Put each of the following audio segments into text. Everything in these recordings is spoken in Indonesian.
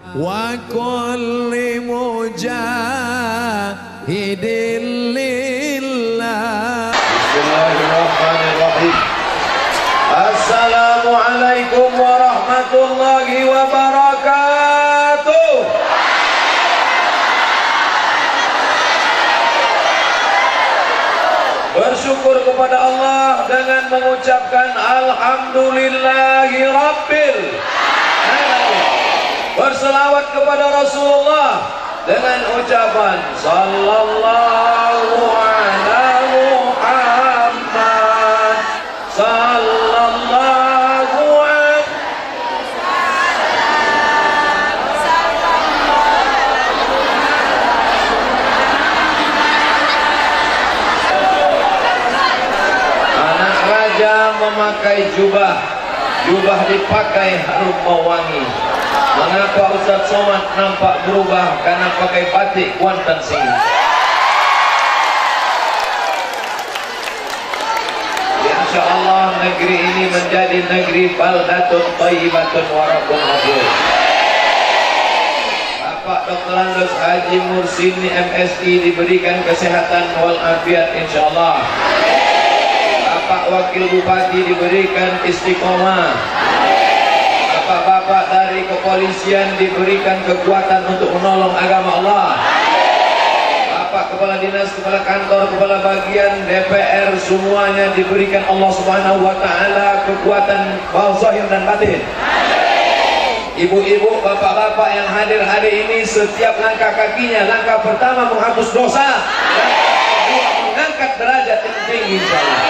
wa kulli mujahidin lillah. Bismillahirrahmanirrahim. Assalamualaikum warahmatullahi wabarakatuh. Bersyukur kepada Allah dengan mengucapkan Alhamdulillahi Rabbil Alamin. Berselawat kepada Rasulullah dengan ucapan Sallallahu ala Muhammad Sallallahu ala. Anak raja memakai jubah, jubah dipakai harum mewangi. Mengapa Ustaz Somad nampak berubah? Karena pakai batik Kuantan Singh. Insya Allah negeri ini menjadi negeri baldatun thayyibatun wa rabbun ghafur. Bapak Dr. Andes Haji Mursini MSI diberikan kesehatan walafiat insya Allah. Bapak Wakil Bupati diberikan istiqomah. Bapak-bapak dari kepolisian diberikan kekuatan untuk menolong agama Allah. Bapak Kepala Dinas, Kepala Kantor, Kepala Bagian, DPR semuanya diberikan Allah Subhanahu wa Ta'ala kekuatan zahir dan batin. Ibu-ibu, bapak-bapak yang hadir hari ini, setiap langkah kakinya, langkah pertama menghapus dosa, langkah kedua mengangkat derajat yang tinggi insyaallah.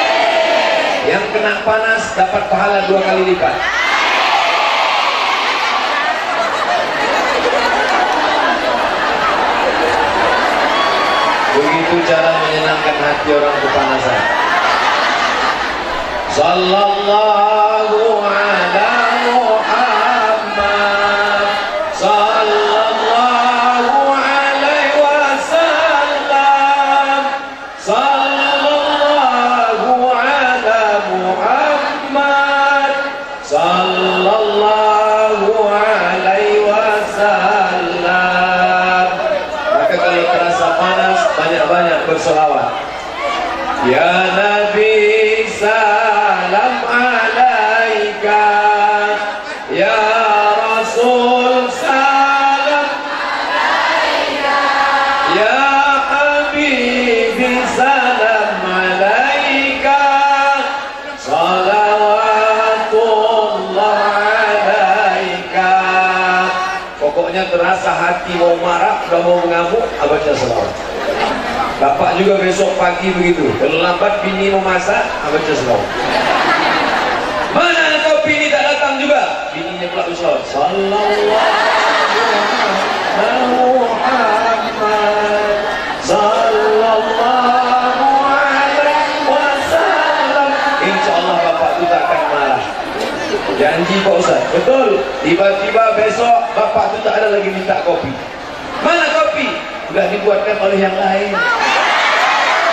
Yang kena panas dapat pahala 2 kali lipat. Begitu cara menyenangkan hati orang kepanasan. Sallallahu ala Muhammad Sallallahu alaihi wasallam Sallallahu ala Muhammad Sallallahu alaihi wasallam. Maka kalau terasa panas, banyak-banyak berselawat. Ya Nabi salam alaika, ya Rasul salam alaika, ya Habibi salam alaika, salawatullah alaika. Pokoknya terasa hati mau marah, udah mau mengamuk, baca selawat. Bapak juga besok pagi begitu, terlambat bini mau masak, baca selawat. Mana kau bini tak datang juga? Bininya pula berselawat. Sallallahu alaihi Muhammad Sallallahu alaihi wasallam. Insya Allah bapak itu tak akan marah. Janji Pak Ustaz, betul. Tiba-tiba besok bapak itu tak ada lagi minta kopi. Mana kopi? Sudah dibuatkan oleh yang lain.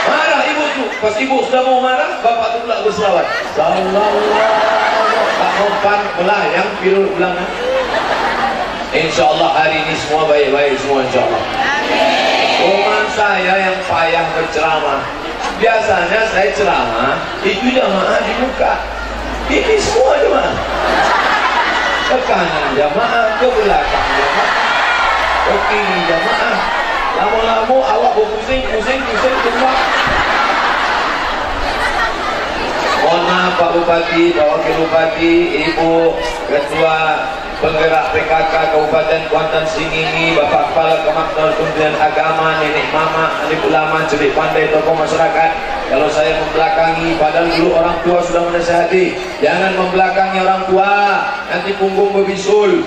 Marah ibu tuh, pas ibu sudah mau marah, bapak tuh pula berselawat. Sallallahu tak mempan melayang biru belanga. Insya Allah hari ini semua baik-baik semua insya Allah. Cuma saya yang payah berceramah. Biasanya saya ceramah itu jamaah di muka. Ini semua jamaah. Ke kanan jamaah, ke belakang jamaah, ke kiri jamaah. Lama-lama awak berpusing semua. Mohon maaf Pak Bupati, Pak Wakil Bupati, Ibu Ketua Penggerak PKK Kabupaten Kuantan Singini, Bapak Kepala Kemakmuran Kementerian Agama, Nenek Mama, alim ulama, celik pandai, tokoh masyarakat. Kalau saya membelakangi, padahal dulu orang tua sudah menasihati, jangan membelakangi orang tua, nanti punggung berbisul.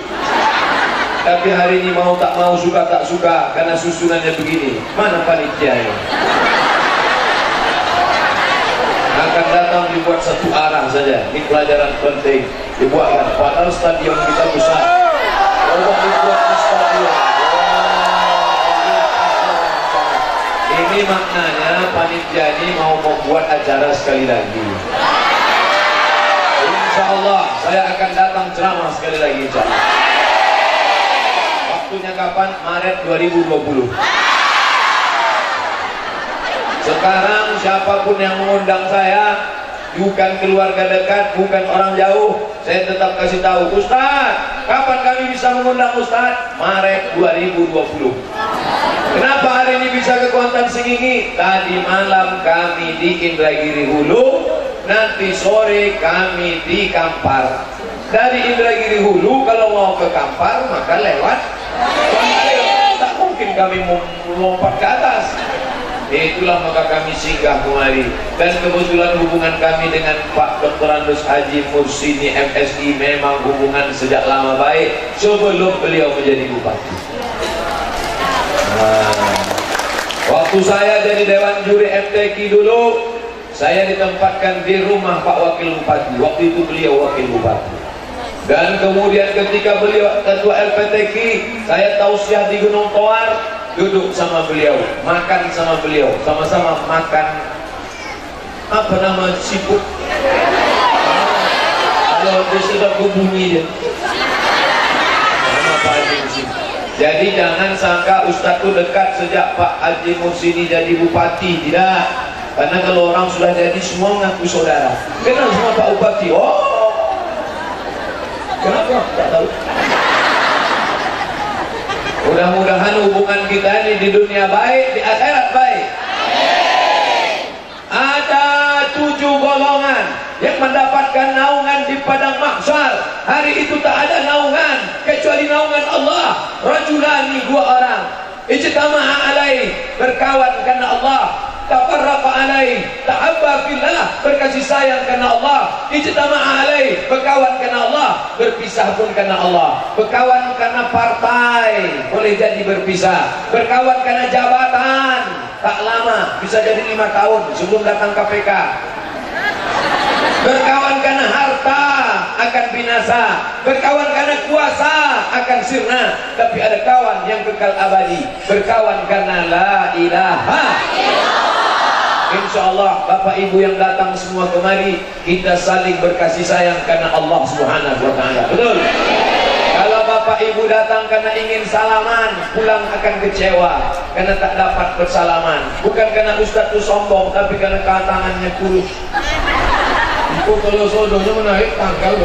Tapi hari ini mau tak mau, suka tak suka, karena susunannya begini. Mana panitia ini? Akan datang dibuat satu arah saja. Ini pelajaran penting. Dibuatkan. Padahal stadion kita besar. Allah dibuat di stadion. Ini maknanya panitia ini mau membuat acara sekali lagi. Insya Allah saya akan datang ceramah sekali lagi. Insya Allah. waktunya kapan? Maret 2020. Sekarang siapapun yang mengundang saya, bukan keluarga dekat, bukan orang jauh, saya tetap kasih tahu, Ustaz, kapan kami bisa mengundang Ustaz? Maret 2020. Kenapa hari ini bisa ke Kuantan Sengingi? Tadi malam kami di Indragiri Hulu, nanti sore kami di Kampar. Dari Indragiri Hulu kalau mau ke Kampar maka lewat Kuantan. Tak mungkin kami melompat ke atas. Itulah maka kami singgah kemari. Dan kebetulan hubungan kami dengan Pak Dr. Andus Haji Mursini MSI memang hubungan sejak lama baik sebelum beliau menjadi bupati. Waktu saya jadi Dewan Juri FTQ dulu, saya ditempatkan di rumah Pak Wakil Bupati. Waktu itu beliau Wakil Bupati. Dan kemudian ketika beliau ketua LPTQ, saya tausiah di Gunung Toar, duduk sama beliau, makan sama beliau, sama-sama makan apa nama siput. Kalau dia sudah hubungi dia. Nama Pak Haji Mursini. Jadi jangan sangka Ustaz itu dekat sejak Pak Haji Mursini jadi bupati, tidak. Karena kalau orang sudah jadi semua mengaku saudara. Kenal sama Pak Bupati? Oh, kenapa? Tak tahu. Mudah-mudahan hubungan kita ini di dunia baik, di akhirat baik. Ada 7 golongan yang mendapatkan naungan di padang mahsyar. Hari itu tak ada naungan kecuali naungan Allah. Rajulani, 2 orang. Ijtama'a alaih, berkawan karena Allah. Tafarraqa alaih, tahabba fillah, berkasih sayang karena Allah. Ijtama'a alaih, berkawan karena Allah, berpisah pun karena Allah. Berkawan karena partai, boleh jadi berpisah. Berkawan karena jabatan, tak lama, bisa jadi 5 tahun sebelum datang KPK. Berkawan karena harta akan binasa, berkawan karena kuasa akan sirna. Tapi ada kawan yang kekal abadi, berkawan karena la ilaha illallah. InsyaAllah Bapak Ibu yang datang semua kemari, kita saling berkasih sayang karena Allah Subhanahu wa ta'ala. Betul? Kalau Bapak Ibu datang karena ingin salaman, pulang akan kecewa karena tak dapat bersalaman. Bukan karena Ustaz itu sombong, tapi karena tangannya kurus. Itu kalau sodonya menaik tanggal.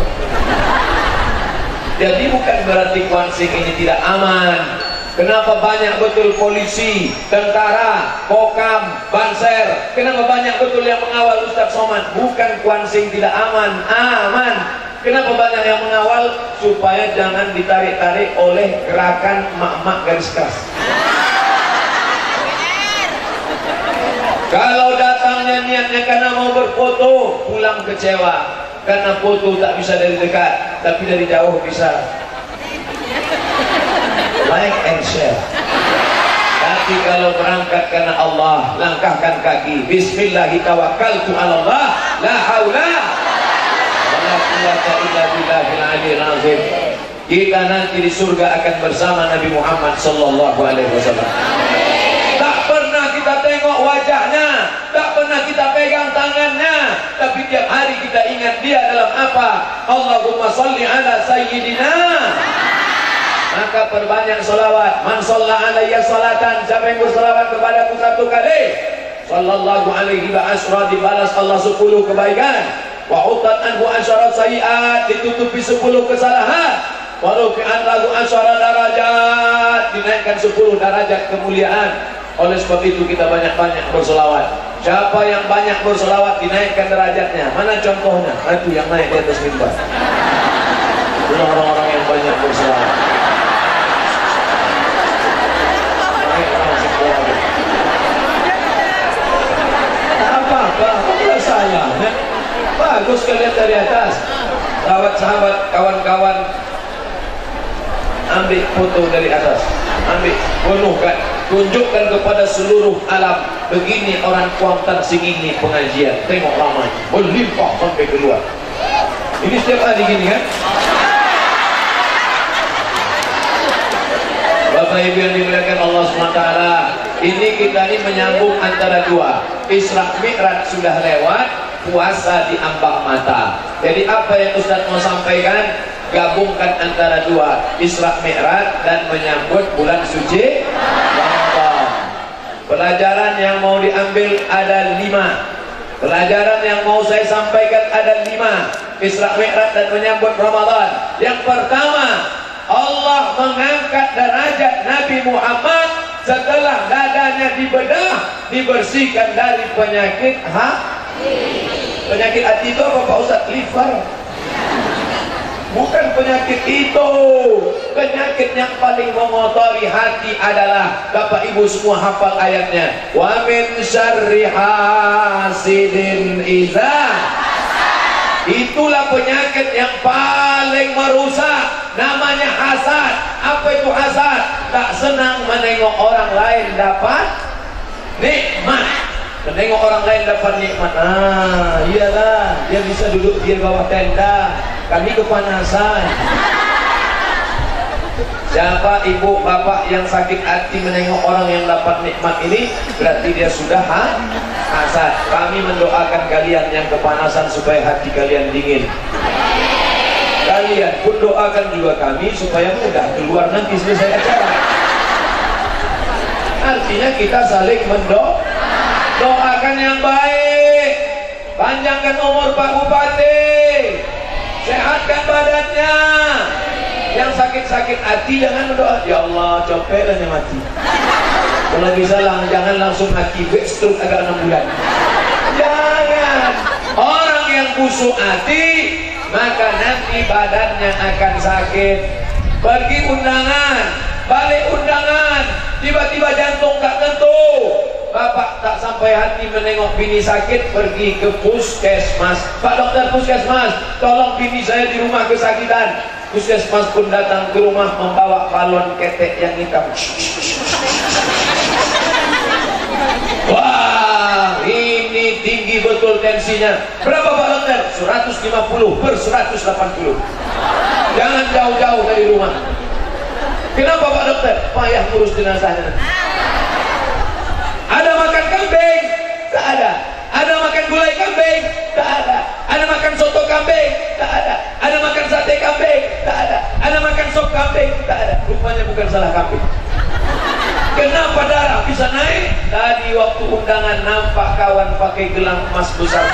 Jadi bukan berarti Kuansing ini tidak aman. Kenapa banyak betul polisi, tentara, Kokam, Banser? Kenapa banyak betul yang mengawal Ustaz Somad? Bukan Kuansing tidak aman, aman. Kenapa banyak yang mengawal? Supaya jangan ditarik-tarik oleh gerakan mak-mak garis keras. Kalau datangnya niatnya karena mau berfoto, pulang kecewa. Karena foto tak bisa dari dekat, tapi dari jauh bisa. Like and share. Tapi kalau berangkat karena Allah, langkahkan kaki. Bismillahi tawakkaltu 'ala Allah, la haula wala quwwata illa billahil aliyil azim. Kita nanti di surga akan bersama Nabi Muhammad sallallahu alaihi wasallam. Tak pernah kita tengok wajahnya, tak pernah kita pegang tangannya, tapi tiap hari kita ingat dia dalam apa? Allahumma salli ala sayyidina. Maka perbanyak salawat. Man shalla alayya salatan, siapa yang bersalawat kepadaku 1 kali, sallallahu alaihi wa asra, dibalas Allah 10 kebaikan. Wa utat anhu asyara sayiat, ditutupi 10 kesalahan. Wa rufi'an lahu asyara darajat, dinaikkan 10 derajat kemuliaan. Oleh sebab itu kita banyak-banyak berselawat. Siapa yang banyak berselawat dinaikkan derajatnya. Mana contohnya? Itu yang naik di atas mimbar. Orang-orang yang banyak berselawat. Saya bagus kalian dari atas. Sahabat-sahabat, kawan-kawan, ambil foto dari atas, ambil, penuhkan, tunjukkan kepada seluruh alam. Begini orang Kuantan Sengingi pengajian. Tengok ramai, berlimpah sampai keluar. Ini setiap hari gini kan? Bapak Ibu yang dimuliakan Allah SWT, ini kita ini menyambung antara dua. Isra Mi'raj sudah lewat, puasa di ambang mata. Jadi apa yang Ustaz mau sampaikan, gabungkan antara dua, Isra Mi'raj dan menyambut bulan suci Ramadan. Pelajaran yang mau diambil ada 5. Pelajaran yang mau saya sampaikan ada 5. Isra Mi'raj dan menyambut Ramadan. Yang pertama, Allah mengangkat derajat Nabi Muhammad setelah dadanya dibedah, dibersihkan dari penyakit hati. Penyakit hati itu apa Pak Ustaz? Liver. Bukan penyakit itu. Penyakit yang paling mengotori hati adalah, Bapak Ibu semua hafal ayatnya, wa min syarri hasidin iza. Itulah penyakit yang paling merusak, namanya hasad. Apa itu hasad? Tak senang menengok orang lain dapat nikmat. Menengok orang lain dapat nikmat. Iyalah, dia bisa duduk di bawah tenda, kami kepanasan. Siapa ibu bapak yang sakit hati menengok orang yang dapat nikmat ini, berarti dia sudah hasad. Kami mendoakan kalian yang kepanasan supaya hati kalian dingin. Kalian pun doakan juga kami supaya mudah keluar nanti selesai acara. Artinya kita saling doakan yang baik, panjangkan umur Pak Bupati, sehatkan badannya. Yang sakit-sakit hati jangan berdoa, ya Allah copelah yang mati. Kalau bisa jangan langsung mati, stroke agak 6 bulan. Jangan. Orang yang busuk hati, maka nanti badannya akan sakit. Pergi undangan, balik undangan, tiba-tiba jantung tak tentu. Bapak tak sampai hati menengok bini sakit, pergi ke puskesmas. Pak dokter puskesmas, tolong bini saya di rumah kesakitan. Puskesmas pun datang ke rumah membawa balon ketek yang hitam. Wah, ini tinggi betul tensinya. Berapa Pak dokter? 150/180. Jangan jauh-jauh dari rumah. Kenapa Pak dokter? Payah ngurus jenazahnya. Ada makan kambing? Tak ada. Ada makan gulai kambing? Tak ada. Ada makan soto kambing? Tak ada. Ada makan sate kambing? Tak ada. Ada makan sop kambing? Tak ada. Rupanya bukan salah kambing. Kenapa darah bisa naik? Tadi waktu undangan nampak kawan pakai gelang emas besar.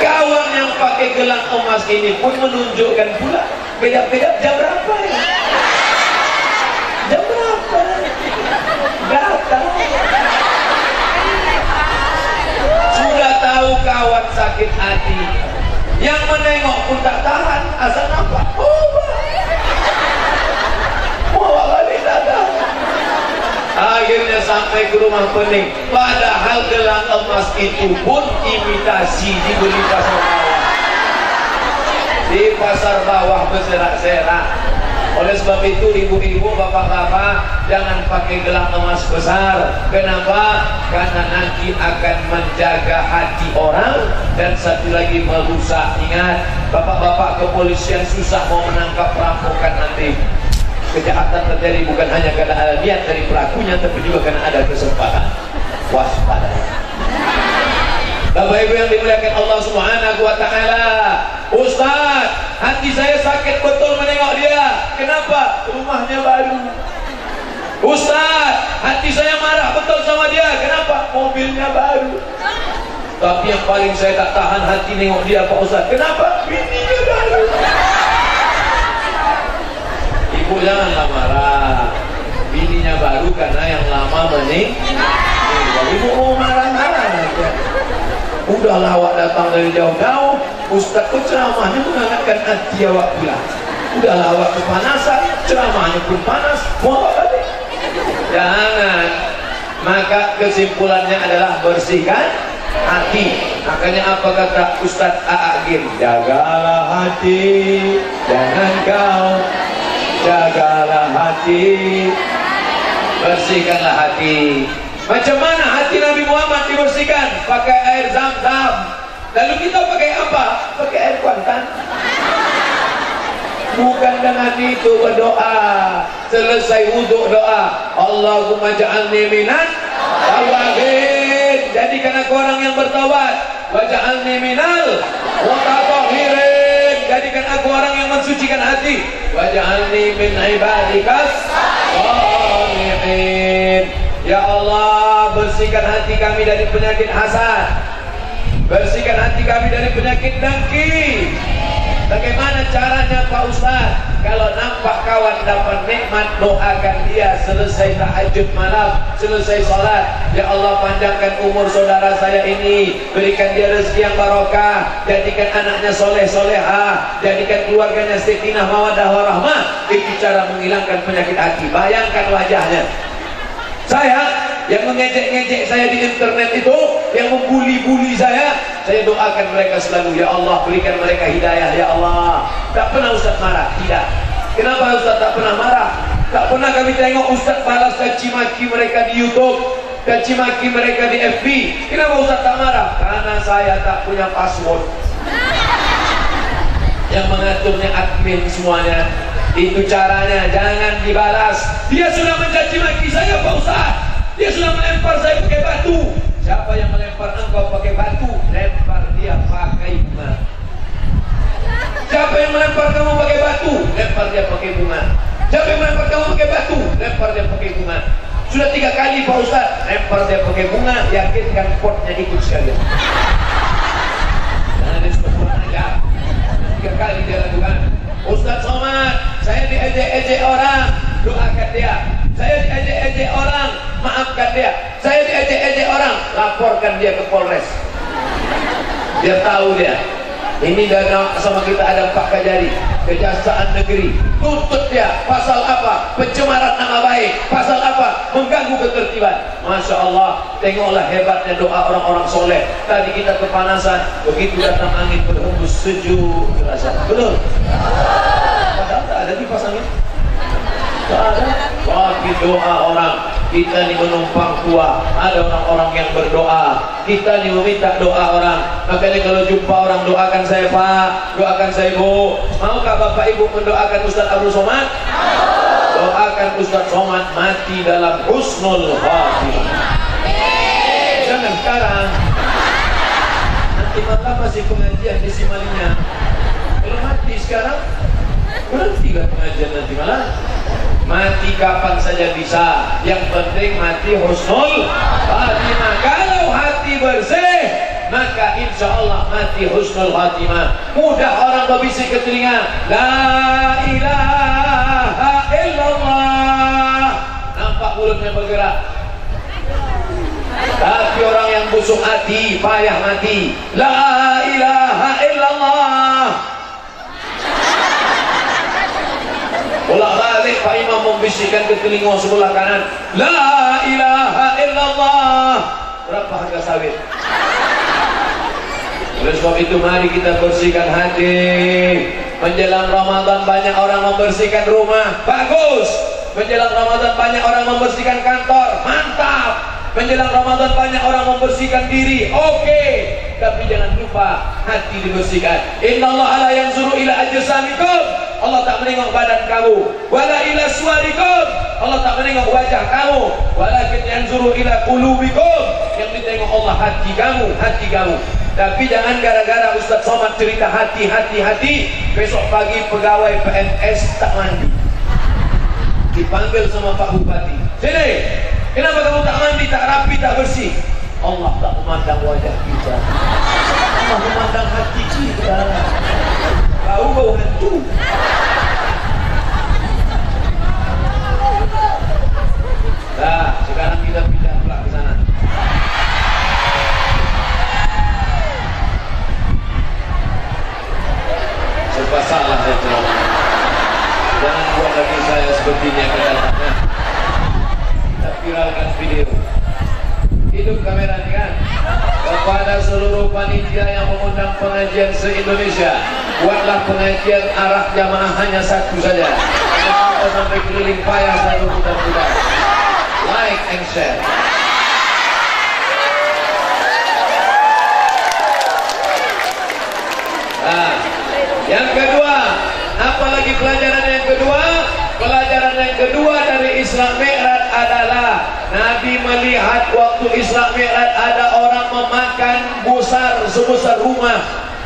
Kawan yang pakai gelang emas ini pun menunjukkan pula beda-beda jam berapa ya? Jam berapa? Datang. Sudah tahu kawan sakit hati, yang menengok pun tak tahan, asal nampak bawa balik datang. Akhirnya sampai ke rumah pening. Padahal gelang emas itu pun imitasi, dibeli pasar bawah. Di pasar bawah berserak-serak. Oleh sebab itu ibu-ibu, bapak-bapak, jangan pakai gelang emas besar. Kenapa? Karena nanti akan menjaga hati orang, dan satu lagi merusak. Ingat, bapak-bapak kepolisian susah mau menangkap perampokan nanti. Kejahatan terjadi bukan hanya karena ada niat dari pelakunya, tapi juga karena ada kesempatan. Waspada. Bapak Ibu yang dimuliakan Allah Subhanahu wa taala, Ustaz, hati saya sakit betul menengok dia. Kenapa? Rumahnya baru. Ustaz, hati saya marah betul sama dia. Kenapa? Mobilnya baru. Tapi yang paling saya tak tahan hati nengok dia Pak Ustaz. Kenapa? Bininya baru. Ibu janganlah marah. Bininya baru karena yang lama meninggal. Ibu mau marah-marah aja. Udahlah awak datang dari jauh-jauh, Ustaz pun ceramahnya mengangkatkan hati awak pula. Udahlah awak kepanasan, ceramahnya pun panas, mau awak balik. Jangan. Maka kesimpulannya adalah bersihkan hati. Makanya apa kata Ustaz A'agim? Jagalah hati, jangan kau. Jagalah hati, bersihkanlah hati. Macam mana hati Nabi Muhammad dibersihkan? Pakai air Zam-Zam. Lalu kita pakai apa? Pakai air kuantan. Bukan dengan itu berdoa. Selesai wudhu doa, Allahumma ja'alni minan tawabin. Jadikan aku orang yang bertawab. waj'alni minal mutatahhirin. Jadikan aku orang yang mensucikan hati. Waj'alni min ibadikas shalihin. Ya Allah, bersihkan hati kami dari penyakit hasad, bersihkan hati kami dari penyakit dengki. Bagaimana caranya Pak Ustaz? Kalau nampak kawan dapat nikmat, doakan dia selesai tahajud malam, selesai sholat. Ya Allah, panjangkan umur saudara saya ini, berikan dia rezeki yang barokah, jadikan anaknya soleh soleha, jadikan keluarganya sakinah mawaddah warahmah. Itu cara menghilangkan penyakit hati. Bayangkan wajahnya. Saya yang mengejek-ngejek saya di internet itu, yang membuli-buli saya doakan mereka selalu. Ya Allah, berikan mereka hidayah. Ya Allah, tak pernah Ustaz marah. Tidak. Kenapa Ustaz tak pernah marah? Tak pernah kami tengok Ustaz balas caci maki mereka di YouTube, caci maki mereka di FB. Kenapa Ustaz tak marah? Karena saya tak punya password. Yang mengaturnya admin semuanya. Itu caranya, jangan dibalas. Dia sudah mencaci maki saya Pak Ustaz, dia sudah melempar saya pakai batu. Siapa yang melempar engkau pakai batu? Lempar dia pakai bunga. Siapa yang melempar kamu pakai batu? Lempar dia pakai bunga. Siapa yang melempar kamu pakai batu? Lempar dia pakai bunga. Sudah 3 kali Pak Ustaz, lempar dia pakai bunga. Yakinkan potnya ikut sekalian. Jangan dia sudah pulang aja. 3 kali dia lakukan. Ustaz Somad, saya diejek-ejek orang, doakan dia. Saya diejek-ejek orang, maafkan dia. Saya diejek-ejek orang, laporkan dia ke Polres. Dia tahu dia. Ini dalam sama kita ada Pak Kajari, Kejaksaan Negeri. Tuntut dia. Pasal apa? Pencemaran nama baik. Pasal apa? Mengganggu ketertiban. Masya Allah, tengoklah hebatnya doa orang-orang soleh. Tadi kita kepanasan, begitu datang angin berhembus sejuk rasa. Betul? Padahal tak ada kipas angin. Tak ada. Tapi doa orang. Kita ni menumpang kuah. Ada orang-orang yang berdoa. Kita ni meminta doa orang. Makanya kalau jumpa orang, doakan saya Pak, doakan saya Bu. Maukah Bapak Ibu mendoakan Ustaz Abdul Somad? Doakan Ustaz Somad mati dalam husnul khatimah. Jangan sekarang. Nanti malam masih pengajian di Simalinya. Kalau mati sekarang, berhentilah pengajian nanti malam. Mati kapan saja bisa, yang penting mati husnul khatimah. Kalau hati bersih, maka insya Allah mati husnul khatimah. Mudah orang berbisik ke telinga, la ilaha illallah, nampak mulutnya bergerak. Tapi orang yang busuk hati, payah mati, la ilaha illallah. Bolak-balik Pak Imam membisikkan ke telinga sebelah kanan, la ilaha illallah. Berapa harga sawit? Oleh sebab itu mari kita bersihkan hati. Menjelang Ramadan banyak orang membersihkan rumah, bagus. Menjelang Ramadan banyak orang membersihkan kantor, mantap. Menjelang Ramadan banyak orang membersihkan diri, oke. Tapi jangan lupa hati dibersihkan. Innallaha la yanzuru ila ajsamikum. Allah tak menengok badan kamu. Wala ila suwarikum. Allah tak menengok wajah kamu. Walakin yanzuru ila qulubikum. Yang ditengok Allah hati kamu, hati kamu. Tapi jangan gara-gara Ustaz Somad cerita hati, besok pagi pegawai PNS tak mandi. Dipanggil sama Pak Bupati. Sini, kenapa kamu tak mandi, tak rapi, tak bersih? Allah tak memandang wajah kita. Allah memandang hati kita. Bau hantu. Nah, sekarang kita pindah pula ke sana. Serba salah saya ceramah. Jangan buat lagi saya seperti ini akan datangnya. Kita viralkan video. Hidup kamera ini kan. Kepada seluruh panitia yang mengundang pengajian se-Indonesia, buatlah pengajian arah jamaah hanya satu saja. Kita sampai keliling payah selalu putar-putar. Like and share. Nah, yang kedua, apalagi pelajaran yang kedua? Pelajaran yang kedua dari Isra Mi'raj adalah Nabi melihat waktu Isra Mi'raj ada orang memakan busar sebesar rumah.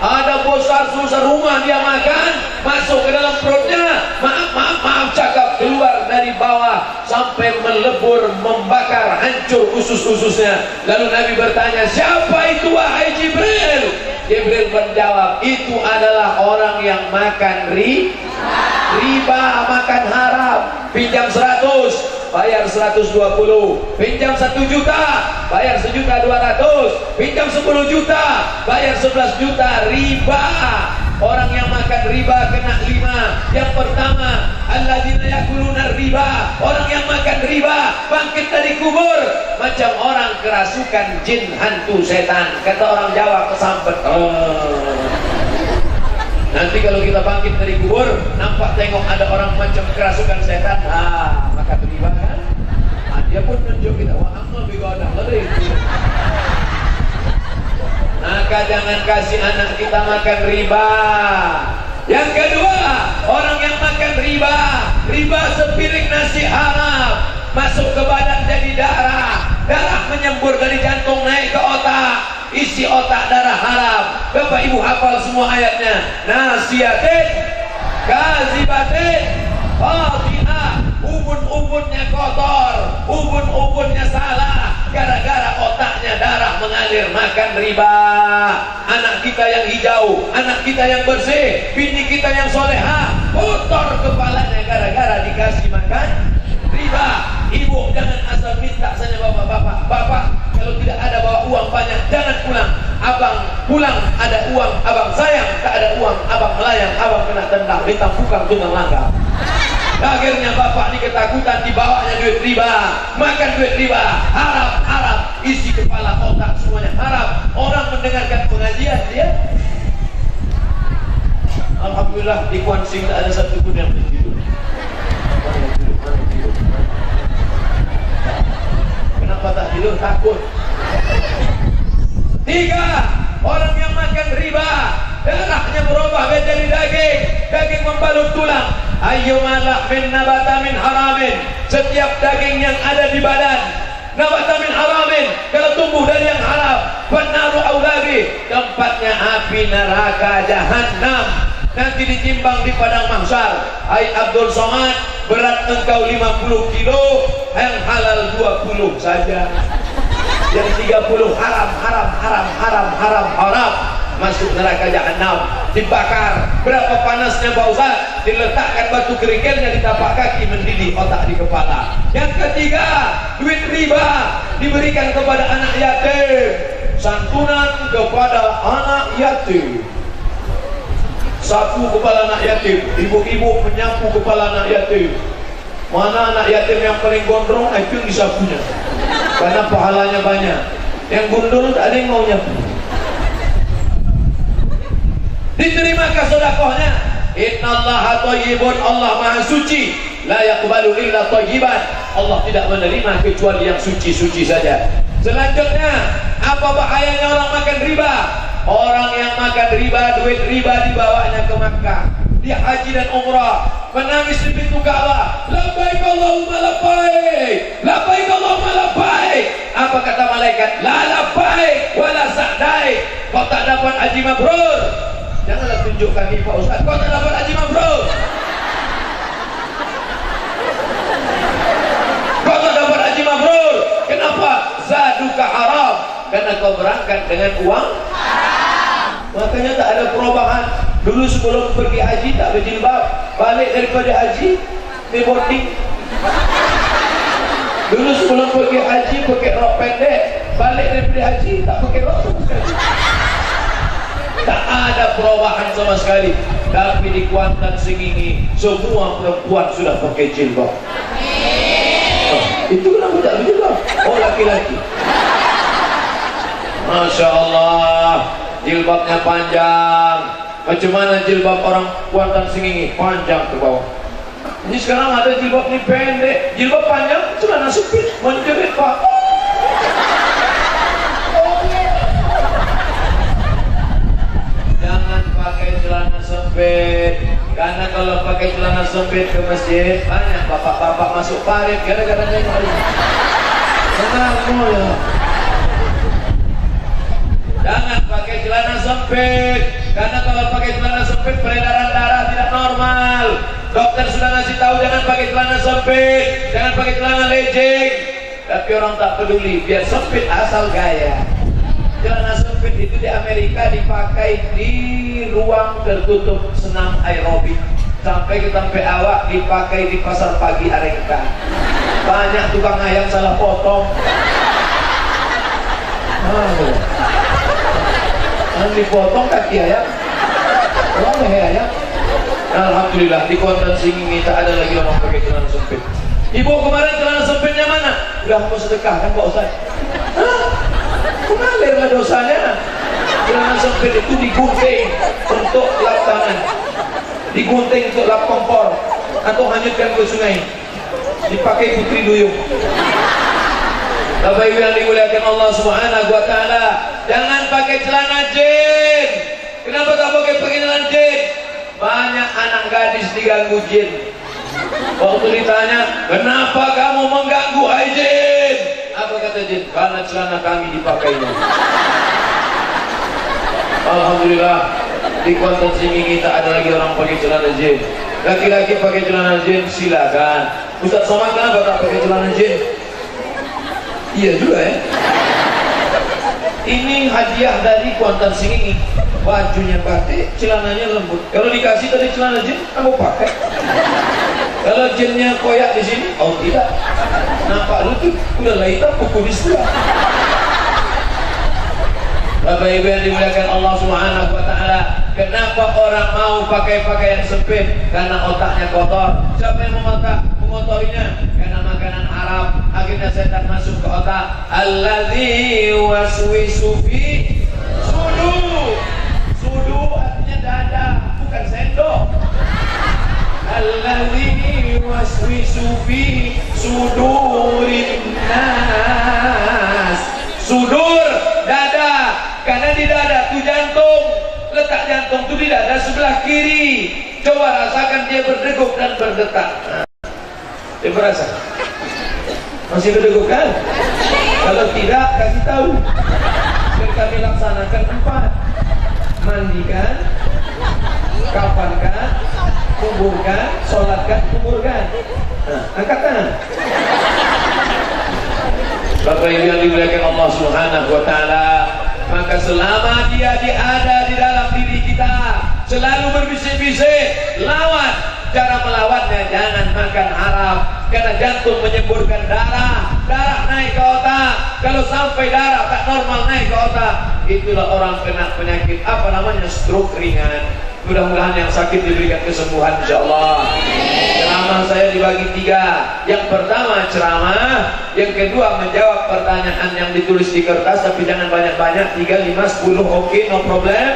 Ada besar rumah dia makan, masuk ke dalam perutnya, maaf cakap, keluar dari bawah sampai melebur, membakar, hancur usus-ususnya. Lalu Nabi bertanya, siapa itu wahai Jibril? Jibril menjawab, itu adalah orang yang makan riba, makan haram. Pinjam 100, bayar 120, pinjam 1 juta, bayar 1.200.000, pinjam 10 juta, bayar 11 juta, riba. Orang yang makan riba kena 5. Yang pertama, alladzina yakuluna riba, orang yang makan riba bangkit dari kubur macam orang kerasukan jin, hantu, setan. Kata orang Jawa, kesampet. Nanti kalau kita bangkit dari kubur, nampak tengok ada orang macam kerasukan setan, makan riba kan? Dia pun tunjuk kita, wah amal bigoda lari. Maka jangan kasih anak kita makan riba. Yang kedua, orang yang makan riba sepiring nasi haram, masuk ke badan jadi darah menyembur dari jantung naik ke otak, isi otak darah haram. Bapak ibu hafal semua ayatnya. Nasiatin, kazibatin, fatinah. Ubun-ubunnya kotor, ubun-ubunnya salah, gara-gara otaknya darah mengalir makan riba. Anak kita yang hijau, anak kita yang bersih, bini kita yang soleha, kotor kepalanya gara-gara dikasih makan riba. Ibu jangan asal minta saja bapak kalau tidak ada bawa uang banyak jangan pulang. Abang pulang ada uang, abang sayang, tak ada uang, abang melayang, abang kena tendang, ditampukkan tunggang langgar. Akhirnya bapak ini ketakutan, dibawanya duit riba, makan duit riba, haram, isi kepala otak semuanya haram. Orang mendengarkan pengajian dia, alhamdulillah di Kuan Sing tak ada satu pun yang tidur. Kenapa tak tidur? Takut. 3, orang yang makan riba, darahnya berubah menjadi daging membalut tulang. Ayyuma lahmin nabata min haramin, setiap daging yang ada di badan nabata min haramin, kalau tumbuh dari yang haram, benaru aulabi, tempatnya api neraka jahanam. Nanti ditimbang di padang mahsyar. Hai Abdul Somad, berat engkau 50 kilo, yang halal 20 saja, yang 30 haram, masuk neraka jahanam, dibakar. Berapa panasnya Pak Ustaz? Diletakkan batu kerikilnya di tapak kaki, mendidih otak di kepala. Yang ketiga, duit riba diberikan kepada anak yatim, santunan kepada anak yatim. Sapu kepala anak yatim, ibu-ibu menyapu kepala anak yatim. Mana anak yatim yang paling gondrong, itu yang disapunya, karena pahalanya banyak. Yang gundul tak ada yang mau nyapu. Diterimakah sedekahnya? Innallaha thayyibun, Allah maha suci, la yaqbalu illa thayyiban, Allah tidak menerima kecuali yang suci-suci saja. Selanjutnya, apa bahayanya orang makan riba? Orang yang makan riba, duit riba dibawanya ke Makkah, di haji dan umrah, menangis di pintu Ka'bah, labbaik Allahumma labbaik, labbaik Allahumma labbaik. Apa kata malaikat? La labbaik wala sa'daik, kau tak dapat haji mabrur. Janganlah tunjuk kami Pak Ustaz, kau tak dapat haji mabrur, kau tak dapat haji mabrur. Kenapa? Zaduka haram, karena kau berangkat dengan uang haram. Makanya tak ada perubahan. Dulu sebelum pergi haji tak berjilbab, balik daripada haji beboarding. Dulu sebelum pergi haji pakai rok pendek, balik daripada haji tak pakai rok sama sekali. Tak ada perubahan sama sekali. Tapi di Kuantan Sengingi semua perempuan sudah pakai jilbab. Itu kenapa tak berjilbab? Oh, laki-laki. Masya Allah, jilbabnya panjang. Macam mana jilbab orang Kuantan Sengingi? Panjang ke bawah. Ini sekarang ada jilbab ni pendek, jilbab panjang, celana sempit, menjerit Pak. Jangan pakai celana sempit, karena kalau pakai celana sempit ke masjid, banyak bapak-bapak masuk parit gara-gara nengok. Tenang ya. Jangan pakai pakai celana sempit, karena kalau pakai celana sempit peredaran darah tidak normal. Dokter sudah ngasih tahu jangan pakai celana sempit, jangan pakai celana legging, tapi orang tak peduli, biar sempit asal gaya. Celana sempit itu di Amerika dipakai di ruang tertutup senam aerobik, sampai awak dipakai di pasar pagi Arengka. Banyak tukang ayam salah potong. Dipotong kaki ayam, leher ayam. Alhamdulillah di konten sini tak ada lagi orang pakai celana sempit. Ibu kemarin celana sempitnya mana? Udah mau sedekah kan Pak Ustaz? Mengalir lah dosanya. Celana sempit itu digunting untuk lap tangan, digunting untuk lap kompor, atau hanyutkan ke sungai, dipakai putri duyung. Bapak Ibu yang dimuliakan Allah Subhanahu wa taala, jangan pakai celana jin. Kenapa tak pakai celana jin? Banyak anak gadis diganggu jin. Waktu ditanya, kenapa kamu mengganggu hai jin? Apa kata jin? Karena celana kami dipakainya. Alhamdulillah di konten sini tak ada lagi orang pakai celana jin. Laki-laki pakai celana jin silakan. Ustaz Somad kenapa tak pakai celana jin? Iya juga ya. Ini hadiah dari konten sini. Bajunya batik, celananya lembut. Kalau dikasih tadi celana jin, kamu pakai. Kalau jinnya koyak di sini, oh tidak. Nampak lutut, udah lah hitam, kuku di sebelah. Bapak Ibu yang dimuliakan Allah Subhanahu wa taala, kenapa orang mau pakai pakaian sempit? Karena otaknya kotor. Siapa yang mengotorinya? Karena makanan Arab. Akhirnya setan masuk ke otak. Alladzi waswisu fi sudur. Sudur artinya dada, bukan sendok. Alladzi waswisu fi sudurin nas. Sudur dada, karena di dada itu jantung. Letak jantung itu di dada sebelah kiri. Coba rasakan dia berdegup dan berdetak. Coba rasakan. Masih berdegup kan? Kalau tidak, kasih tahu. Dan kami laksanakan 4. Mandikan, kafankan, kuburkan, sholatkan, kuburkan. Nah, angkat tangan. Bapak Ibu yang dimuliakan Allah Subhanahu wa taala, maka selama dia ada di dalam diri kita, selalu berbisik-bisik, lawan. Cara melawannya, jangan makan haram, karena jantung menyemburkan darah, darah naik ke otak. Kalau sampai darah tak normal naik ke otak, itulah orang kena penyakit apa namanya, stroke ringan. Mudah-mudahan yang sakit diberikan kesembuhan insyaallah. Ceramah saya dibagi 3. Yang pertama ceramah, yang kedua menjawab pertanyaan yang ditulis di kertas, tapi jangan banyak-banyak, 3, 5, 10, oke, no problem.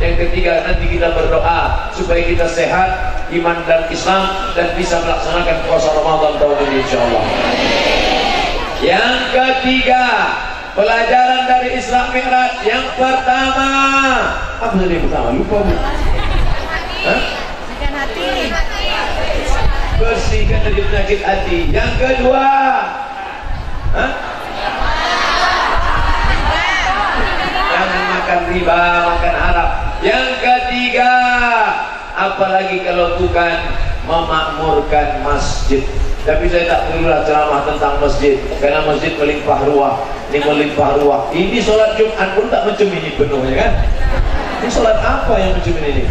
Yang ketiga nanti kita berdoa supaya kita sehat iman dan Islam dan bisa melaksanakan puasa Ramadan tahun ini insyaallah. Yang ketiga, pelajaran dari Isra Mi'raj. Yang pertama, apa tadi yang pertama? Lupa Bu. Hah? Bersihkan dari penyakit hati. Yang kedua, hah? Jangan makan riba, makan haram. Yang ketiga, apalagi kalau bukan memakmurkan masjid. Tapi saya tak perlulah ceramah tentang masjid, karena masjid melimpah ruah. Ini melimpah ruah. Ini sholat Jumat pun tak macam ini penuhnya kan? Ini sholat apa yang macam ini?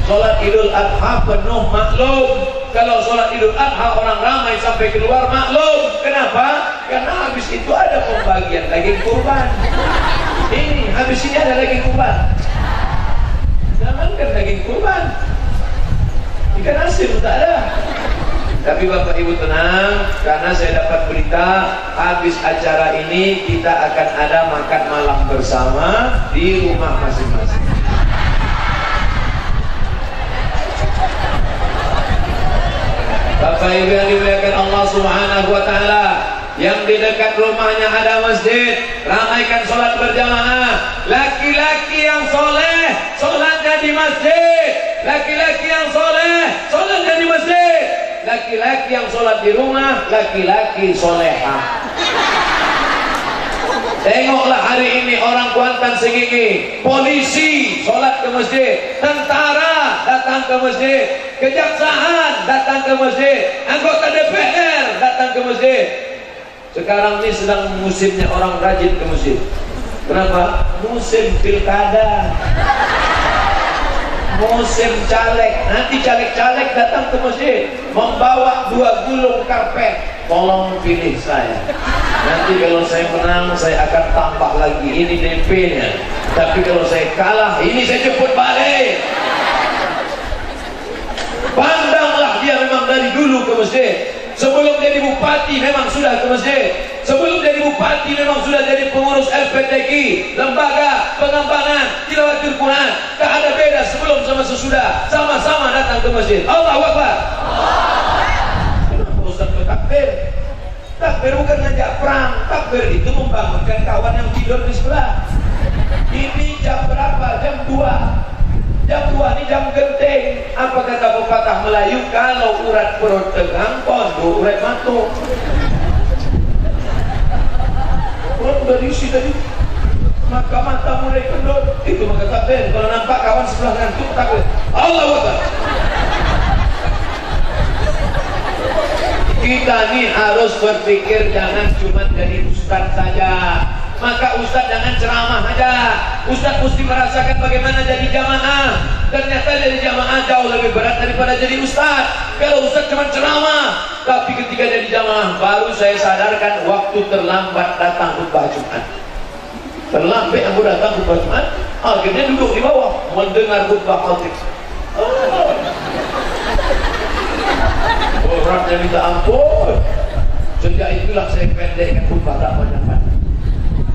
Sholat Idul Adha penuh maklum. Kalau sholat Idul Adha orang ramai sampai keluar maklum. Kenapa? Karena habis itu ada pembagian daging kurban. Ini habis ini ada daging kurban. Jangankan daging kurban, ikan asin tak ada. Tapi Bapak Ibu tenang, karena saya dapat berita habis acara ini kita akan ada makan malam bersama di rumah masing-masing. Bapak Ibu yang dimuliakan Allah Subhanahu wa taala, yang di dekat rumahnya ada masjid, ramaikan sholat berjamaah. Laki-laki yang soleh, sholatnya di masjid. Laki-laki yang soleh, sholatnya di masjid. Laki-laki yang sholat di rumah, laki-laki solehah. Tengoklah hari ini orang Kuantan Sengingi, polisi sholat ke masjid, tentara datang ke masjid, kejaksaan datang ke masjid, anggota DPR datang ke masjid. Sekarang ini sedang musimnya orang rajin ke masjid. Kenapa? Musim pilkada, musim caleg. Nanti caleg-caleg datang ke masjid membawa 2 gulung karpet. Tolong pilih saya. Nanti kalau saya menang, saya akan tambah lagi. Ini DP-nya. Tapi kalau saya kalah, ini saya jemput balik. Pandanglah dia memang dari dulu ke masjid. Sebelum jadi bupati memang sudah ke masjid. Sebelum jadi bupati memang sudah jadi pengurus LPTQ, lembaga pengembangan tilawatul Quran. Tak ada beda sebelum sama sesudah. Sama-sama datang ke masjid. Allahu Akbar. Kenapa Ustaz bertakbir? Takbir bukan ngajak perang. Takbir itu membangunkan kawan yang tidur di sebelah. Ini jam berapa? Jam 2. Jam 2 ini jam genting. Apa kata pepatah Melayu? Kalau urat perut tegang, pondok urat matuk. Perut udah diisi tadi, maka mata mulai kendor. Itu maka takbir. Kalau nampak kawan sebelah ngantuk, takbir. Allahu Akbar. Kita nih harus berpikir jangan cuma jadi ustaz saja. Maka ustaz jangan ceramah aja. Ustaz mesti merasakan bagaimana jadi jamaah. Ternyata jadi jamaah jauh lebih berat daripada jadi ustaz. Kalau ustaz cuma ceramah, tapi ketika jadi jamaah baru saya sadarkan waktu terlambat datang khutbah Jumat. Terlambat aku datang khutbah Jumat, akhirnya duduk di bawah mendengar khutbah khatib. Beratnya minta ampun. Sejak itulah saya pendekkan khutbah tak banyak-banyak.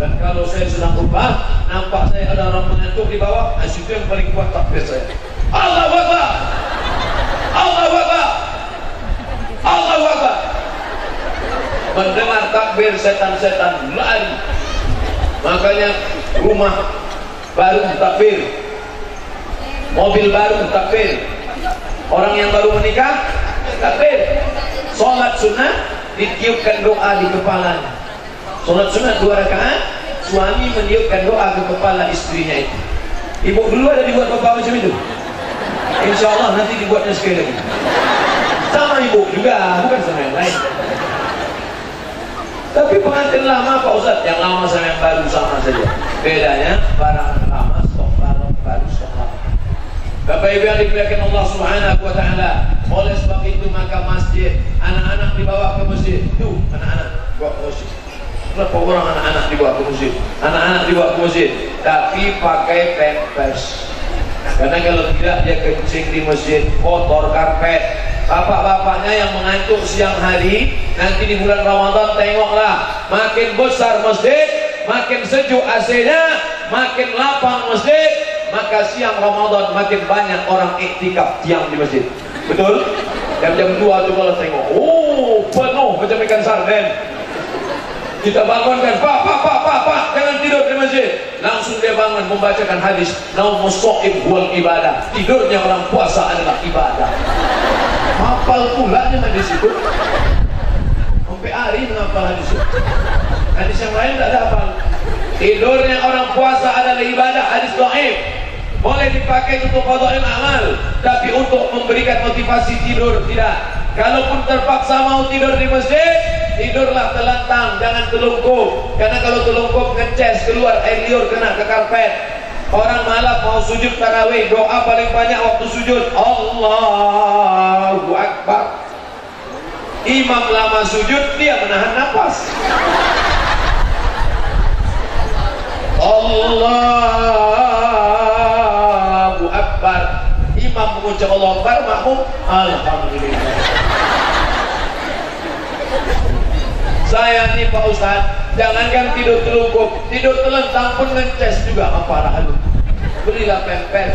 Dan kalau saya sedang khutbah, nampak saya ada orang mengantuk di bawah, itu yang paling kuat takbir saya. Allahu Akbar. Allahu Akbar. Allahu Akbar. Mendengar takbir setan-setan lari. Makanya rumah baru takbir, mobil baru takbir, orang yang baru menikah takbir, sholat sunnah ditiupkan doa di kepalanya. Sholat sunat 2 rakaat, suami meniupkan doa ke kepala istrinya itu. Ibu dulu ada dibuat bapak macam itu? Insya Allah nanti dibuatnya sekali lagi. Sama ibu juga, bukan sama yang lain. Tapi pengantin lama Pak Ustaz, yang lama sama yang baru sama saja. Bedanya barang lama stok baru stok lama. Bapak Ibu yang dimuliakan Allah Subhanahu wa taala, oleh sebab itu maka masjid, anak-anak dibawa ke masjid. Tuh, anak-anak bawa ke masjid. Berapa orang anak-anak dibawa ke masjid? Anak-anak dibawa ke masjid, tapi pakai pampers. Karena kalau tidak dia kencing di masjid, kotor karpet. Bapak-bapaknya yang mengantuk siang hari, nanti di bulan Ramadan tengoklah, makin besar masjid, makin sejuk AC-nya, makin lapang masjid, maka siang Ramadan makin banyak orang iktikaf tiang di masjid. Betul? Jam 2 tu kalau tengok, oh penuh macam ikan sarden. Kita bangunkan, pak, jangan tidur di masjid. Langsung dia bangun membacakan hadis, naumus shaim wal ibadah. Tidurnya orang puasa adalah ibadah. Hafal pula dia hadis itu. Sampai hari menghafal hadis itu. Hadis yang lain tak ada hafal. Tidurnya orang puasa adalah ibadah, hadis dhaif. Boleh dipakai untuk qada'il amal, tapi untuk memberikan motivasi tidur tidak. Kalaupun terpaksa mau tidur di masjid, tidurlah telentang, jangan telungkup. Karena kalau telungkup ngeces keluar air liur kena ke karpet. Orang malam mau sujud tarawih, doa paling banyak waktu sujud Allahu Akbar. Imam lama sujud, dia menahan nafas. Allahu Akbar. Imam mengucap Allahu Akbar, makmum alhamdulillah. Saya nih Pak Ustaz, jangankan tidur telungkup, tidur telentang pun ngeces juga apa halu. Belilah pampers.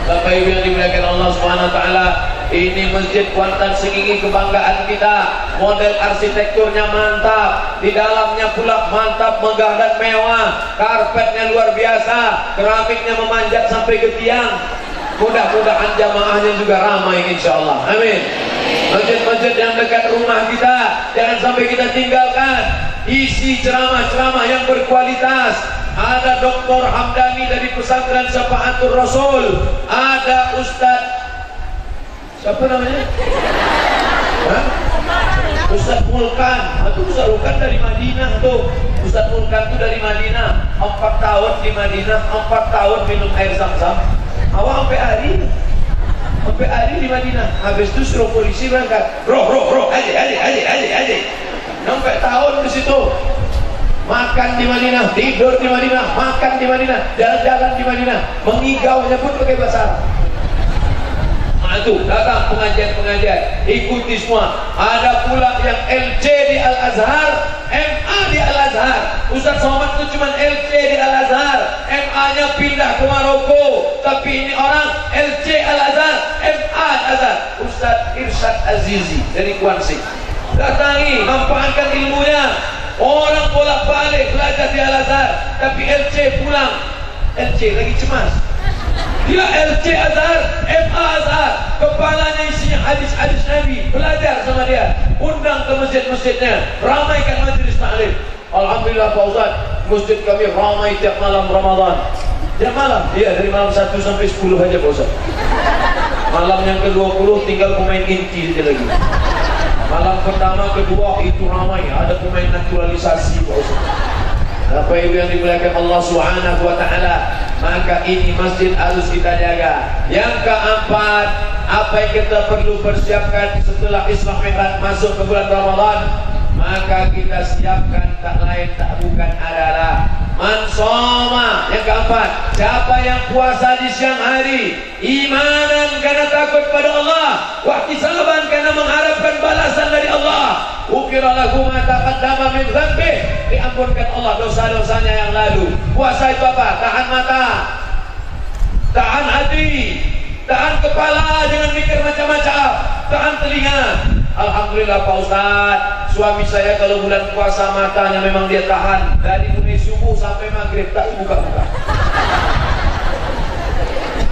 Bapak Ibu yang dimuliakan Allah Subhanahu wa taala, ini Masjid Kuantan Sengingi kebanggaan kita. Model arsitekturnya mantap, di dalamnya pula mantap, megah dan mewah. Karpetnya luar biasa, keramiknya memanjat sampai ke tiang. Mudah-mudahan jamaahnya juga ramai insyaAllah. Amin. Masjid-masjid yang dekat rumah kita jangan sampai kita tinggalkan. Isi ceramah-ceramah yang berkualitas. Ada Dr. Hamdani dari pesantren Syafaatul Rasul. Ada Ustaz siapa namanya? Hah? Ustaz Mulkan. Itu Ustaz Mulkan dari Madinah tuh. Ustaz Mulkan itu dari Madinah. 4 tahun di Madinah, 4 tahun minum air Zam-Zam. Awal sampai hari di Madinah. Habis itu suruh polisi berangkat. Bro, aja. Sampai tahun di situ. Makan di Madinah, tidur di Madinah, makan di Madinah, jalan-jalan di Madinah. Mengigaunya pun pakai bahasa Arab. Itu datang pengajian, ikuti semua. Ada pula yang LC di Al-Azhar, MA di Al-Azhar. Ustaz Somad itu cuma LC di Al-Azhar, MA-nya pindah ke Maroko. Tapi ini orang LC Al-Azhar, MA Al-Azhar. Ustaz Irsyad Azizi dari Kuansi. Datangi, manfaatkan ilmunya. Orang bolak-balik belajar di Al-Azhar, tapi LC pulang. LC lagi cemas. Dia LC Azhar, MA Azhar, kepalanya isinya hadis-hadis Nabi. Belajar sama dia, undang ke masjid-masjidnya, ramaikan majelis taklim. Alhamdulillah Pak Ustaz, masjid kami ramai tiap malam Ramadan. Tiap malam? Iya, dari malam 1 sampai 10 aja Pak Ustaz. Malam yang ke-20 tinggal pemain inti saja lagi. Malam pertama, kedua itu ramai, ada pemain naturalisasi Pak Ustaz. Bapak Ibu yang dimuliakan Allah Subhanahu wa taala, maka ini masjid harus kita jaga. Yang keempat, apa yang kita perlu persiapkan setelah Isra Mi'raj masuk ke bulan Ramadan, maka kita siapkan tak lain tak bukan adalah mansoma. Yang keempat, siapa yang puasa di siang hari imanan karena takut pada Allah, wahtisaban karena mengharapkan balasan dari Allah, ukira lahu ma taqaddama min dzambih, diampunkan Allah dosa-dosanya yang lalu. Puasa itu apa? Tahan mata, tahan hati, tahan kepala, jangan mikir macam-macam, tahan telinga. Alhamdulillah Pak Ustaz, suami saya kalau bulan puasa matanya memang dia tahan dari mulai subuh sampai maghrib tak buka-buka.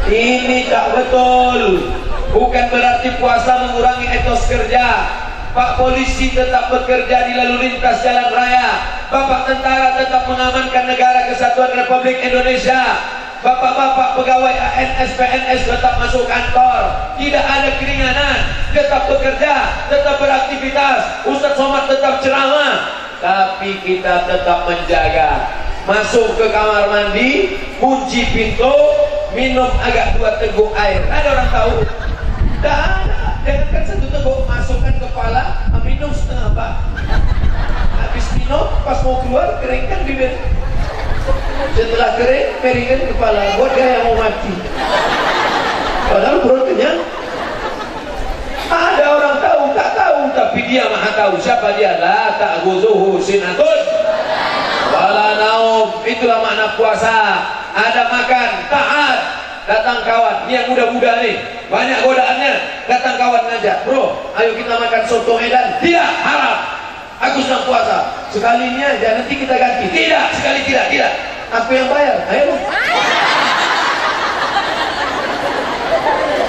Ini tak betul. Bukan berarti puasa mengurangi etos kerja. Pak polisi tetap bekerja di lalu lintas jalan raya. Bapak tentara tetap mengamankan negara kesatuan Republik Indonesia. Bapak-bapak pegawai ANS, PNS tetap masuk kantor. Tidak ada keringanan, tetap bekerja, tetap beraktivitas. Ustaz Somad tetap ceramah. Tapi kita tetap menjaga. Masuk ke kamar mandi, kunci pintu, minum agak 2 teguk air. Ada orang tahu? Tidak ada. Jangankan 1 teguk, masukkan kepala, minum setengah bak. Habis minum, pas mau keluar, keringkan bibir. Setelah kering, miringkan kepala. Buat dia yang mau mati. Padahal perut kenyang. Ada orang tahu, tak tahu, tapi dia maha tahu. Siapa dia? La ta'khuzuhu sinatun wala naum. Itulah makna puasa. Ada makan, taat. Datang kawan, ini yang muda-muda nih, banyak godaannya. Datang kawan ngajak, bro, ayo kita makan soto Medan. Tidak, haram. Aku sedang puasa. Sekalinya aja, nanti kita ganti. Tidak, sekali tidak. Aku yang bayar, ayo.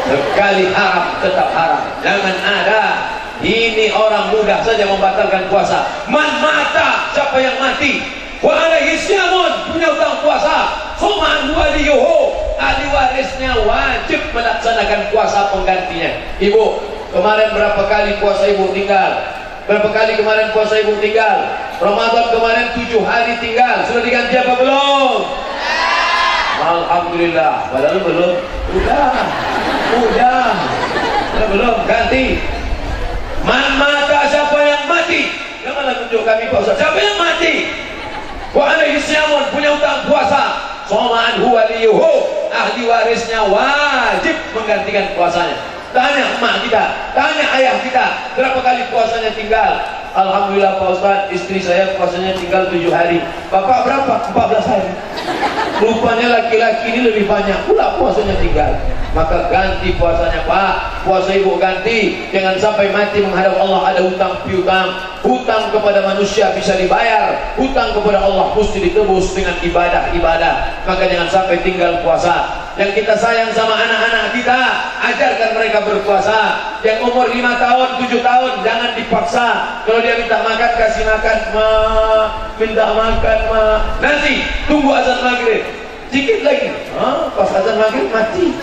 Sekali haram, tetap haram. Jangan ada. Ini orang muda saja membatalkan puasa. Man mata, siapa yang mati, wa alaihi syamun, punya utang puasa. Suman waliyuhu, ahli warisnya wajib melaksanakan puasa penggantinya. Ibu, kemarin berapa kali puasa ibu tinggal? Berapa kali kemarin puasa ibu tinggal? Ramadan kemarin 7 hari tinggal. Sudah diganti apa belum? Alhamdulillah. Padahal belum. Udah. Belum ganti. Man mata, siapa yang mati? Janganlah tunjuk kami Pak Ustaz. Siapa yang mati? Wa alaihi syamun, punya utang puasa. Soman huwa liyuhu, ahli warisnya wajib menggantikan puasanya. Tanya emak kita, tanya ayah kita, berapa kali puasanya tinggal? Alhamdulillah Pak Ustaz, istri saya puasanya tinggal 7 hari. Bapak berapa? 14 hari. Rupanya laki-laki ini lebih banyak pula puasanya tinggal. Maka ganti puasanya Pak, puasa ibu ganti. Jangan sampai mati menghadap Allah ada hutang piutang. Hutang kepada manusia bisa dibayar, hutang kepada Allah mesti ditebus dengan ibadah-ibadah. Maka jangan sampai tinggal puasa. Yang kita sayang sama anak-anak kita, ajarkan mereka berpuasa. Yang umur 5 tahun, 7 tahun, jangan dipaksa. Kalau dia minta makan, kasih makan, ma. Minta makan, ma. Nanti tunggu azan maghrib, sedikit lagi, pas azan maghrib mati.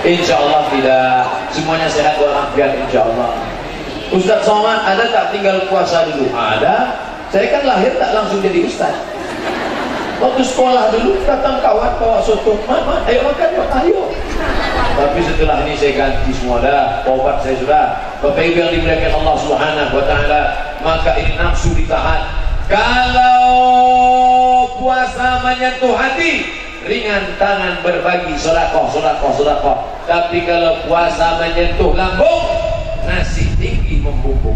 Insya Allah tidak, semuanya sehat walafiat insya Allah. Ustaz Somad, ada tak tinggal puasa dulu? Ada. Saya kan lahir tak langsung jadi ustaz. Waktu sekolah dulu datang kawan bawa soto, mama, ayo makan yuk, ayo. Tapi setelah ini saya ganti semua dah, obat saya sudah. Bapak Ibu yang dimuliakan Allah Subhanahu wa taala, maka ini nafsu ditahan. Kalau puasa menyentuh hati, ringan tangan berbagi, sedekah. Tapi kalau puasa menyentuh lambung, nasi tinggi membumbung.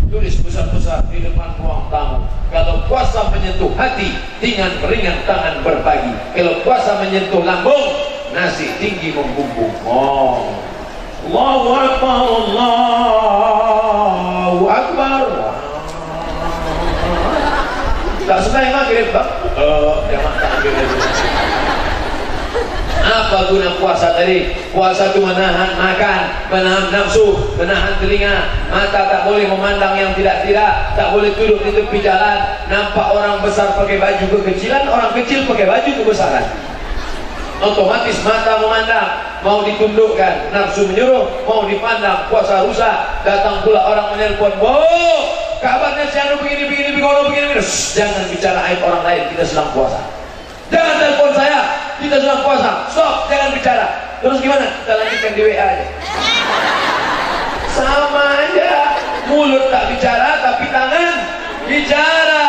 Tulis besar-besar di depan ruang tamu. Kalau puasa menyentuh hati, ringan tangan berbagi. Kalau puasa menyentuh lambung, nasi tinggi membumbung. Oh, Allahu Akbar, Allahu Akbar. Tak suka yang maghrib, Bang? Jangan takbir. Apa guna puasa tadi? Puasa itu menahan makan, menahan nafsu, menahan telinga, mata tak boleh memandang yang tidak-tidak, tak boleh duduk di tepi jalan, nampak orang besar pakai baju kekecilan, orang kecil pakai baju kebesaran. Otomatis mata memandang, mau ditundukkan, nafsu menyuruh, mau dipandang, puasa rusak. Datang pula orang menelpon, kabarnya si anu begini, begini. Jangan bicara aib orang lain, kita sedang puasa. Jangan telepon saya, kita sedang puasa. Stop, jangan bicara. Terus gimana? Kita lanjutkan di WA aja. Sama aja. Mulut tak bicara, tapi tangan bicara.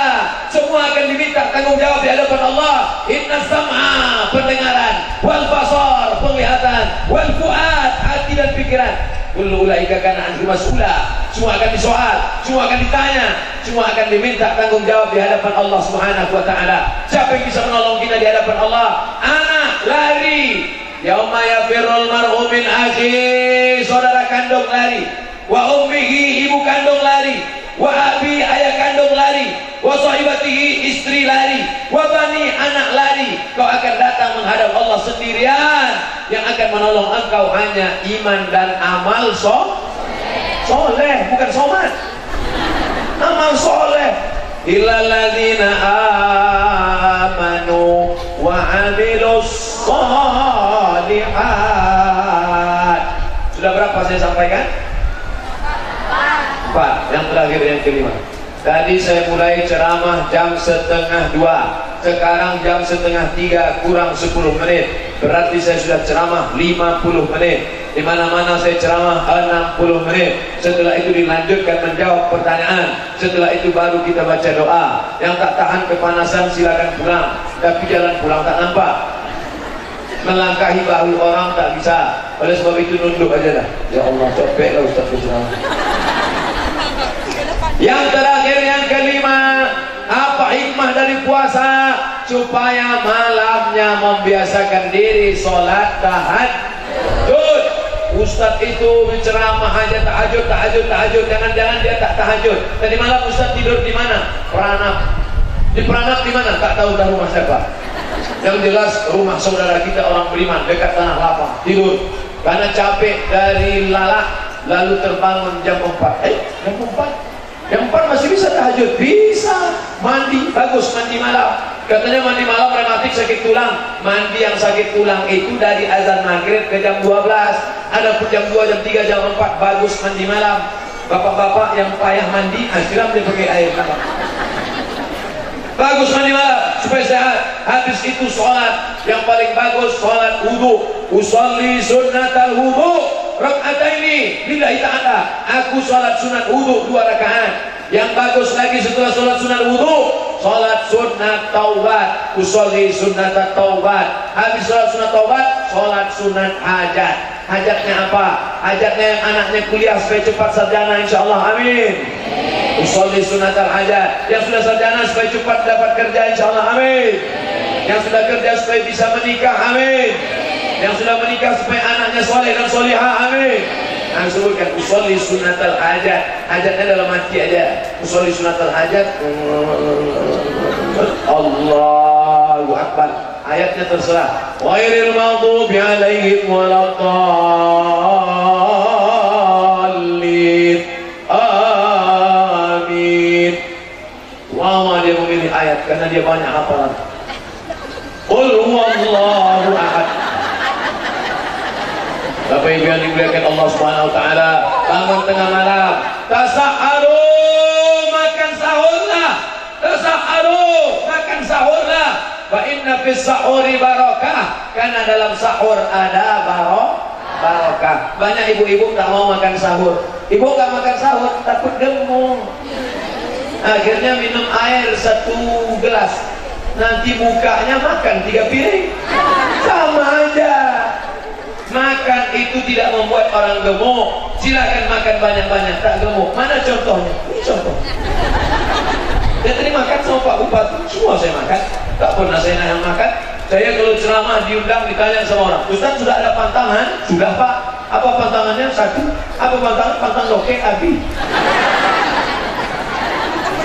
Semua akan diminta tanggung jawab di hadapan Allah. Inna sam'a, pendengaran, wal basar, penglihatan, wal fuad, hati dan pikiran. Kullu ulaika kana anhu mas'ula. Semua akan disoal, semua akan ditanya, semua akan diminta tanggung jawab di hadapan Allah Subhanahu wa taala. Siapa yang bisa menolong kita di hadapan Allah? Anak lari. Yauma yafirrul mar'u min akhi, saudara kandung lari. Wa ummihi, ibu kandung lari. Wa abi, ayah kandung lari. Wa sahibatihi, istri lari. Wa bani, anak lari. Kau akan datang menghadap Allah sendirian. Yang akan menolong engkau hanya iman dan amal soleh, bukan somat. Amal soleh. Illal ladzina amanu wa amilus shalihat. Sudah berapa saya sampaikan? 4. Yang terakhir yang kelima. Tadi saya mulai ceramah jam 1:30. Sekarang jam 2:30 kurang 10 menit. Berarti saya sudah ceramah 50 menit. Di mana-mana saya ceramah 60 menit. Setelah itu dilanjutkan menjawab pertanyaan. Setelah itu baru kita baca doa. Yang tak tahan kepanasan silakan pulang. Tapi jalan pulang tak nampak. Melangkahi bahu orang tak bisa. Oleh sebab itu nunduk aja dah. Ya Allah, capek lah Ustaz berceramah. Yang terakhir yang kelima, apa hikmah dari puasa? Supaya malamnya membiasakan diri sholat tahajud. Ustaz itu berceramah aja tahajud. Jangan-jangan dia tak tahajud. Tadi malam Ustaz tidur di mana? Peranap. Di Peranap di mana? Tak tahu dah rumah siapa. Yang jelas rumah saudara kita orang beriman dekat tanah lapang. Tidur karena capek dari lalat, lalu terbangun jam 4. Jam 4? Jam 4 masih bisa tahajud? Bisa. Mandi, bagus mandi malam. Katanya mandi malam rematik sakit tulang. Mandi yang sakit tulang itu dari azan maghrib ke jam 12. Ada pun jam 2, jam 3, jam 4 bagus mandi malam. Bapak-bapak yang payah mandi, siram dia pakai air hangat. Bagus mandi malam supaya sehat. Habis itu sholat. Yang paling bagus sholat wudu. Usolli sunnatal wudu raka'ataini lillahi ta'ala. Aku sholat sunat wudu 2 rakaat. Yang bagus lagi setelah sholat sunat wudu, sholat sunat taubat. Usolli sunnatat taubat. Habis sholat sunat taubat, sholat sunat hajat. Hajatnya apa? Hajatnya yang anaknya kuliah supaya cepat sarjana insyaallah, amin. Usolli sunatal hajat. Yang sudah sarjana supaya cepat dapat kerja insyaallah, amin. Yang sudah kerja supaya bisa menikah, amin. Yang sudah menikah supaya anaknya soleh dan solihah, amin. sebutkan usolli sunatal hajat. Hajatnya dalam hati aja. Usolli sunatal hajat. Allahu Akbar. Ayatnya terserah. Ghairil maghdubi alaihim waladdallin. Amin. Lama dia memilih ayat karena dia banyak hafalan. Qul huwallahu ahad. Bapak Ibu yang dimuliakan Allah Subhanahu wa taala, bangun tengah malam, tasaharu, makan sahurlah. Tasaharu, makan sahurlah. Fa inna fis sahuri barakah, karena dalam sahur ada barokah. Banyak ibu-ibu tak mau makan sahur. Ibu enggak makan sahur takut gemuk. Akhirnya minum air 1 gelas. Nanti bukanya makan 3 piring. Sama aja. Makan itu tidak membuat orang gemuk. Silakan makan banyak-banyak, tak gemuk. Mana contohnya? Ini contoh. Saya tadi makan sama Pak Bupati, semua saya makan. Tak pernah saya nahan makan. Saya kalau ceramah diundang ditanya sama orang, Ustaz sudah ada pantangan? Sudah Pak. Apa pantangannya? 1. Apa pantangan? Pantang loke abi.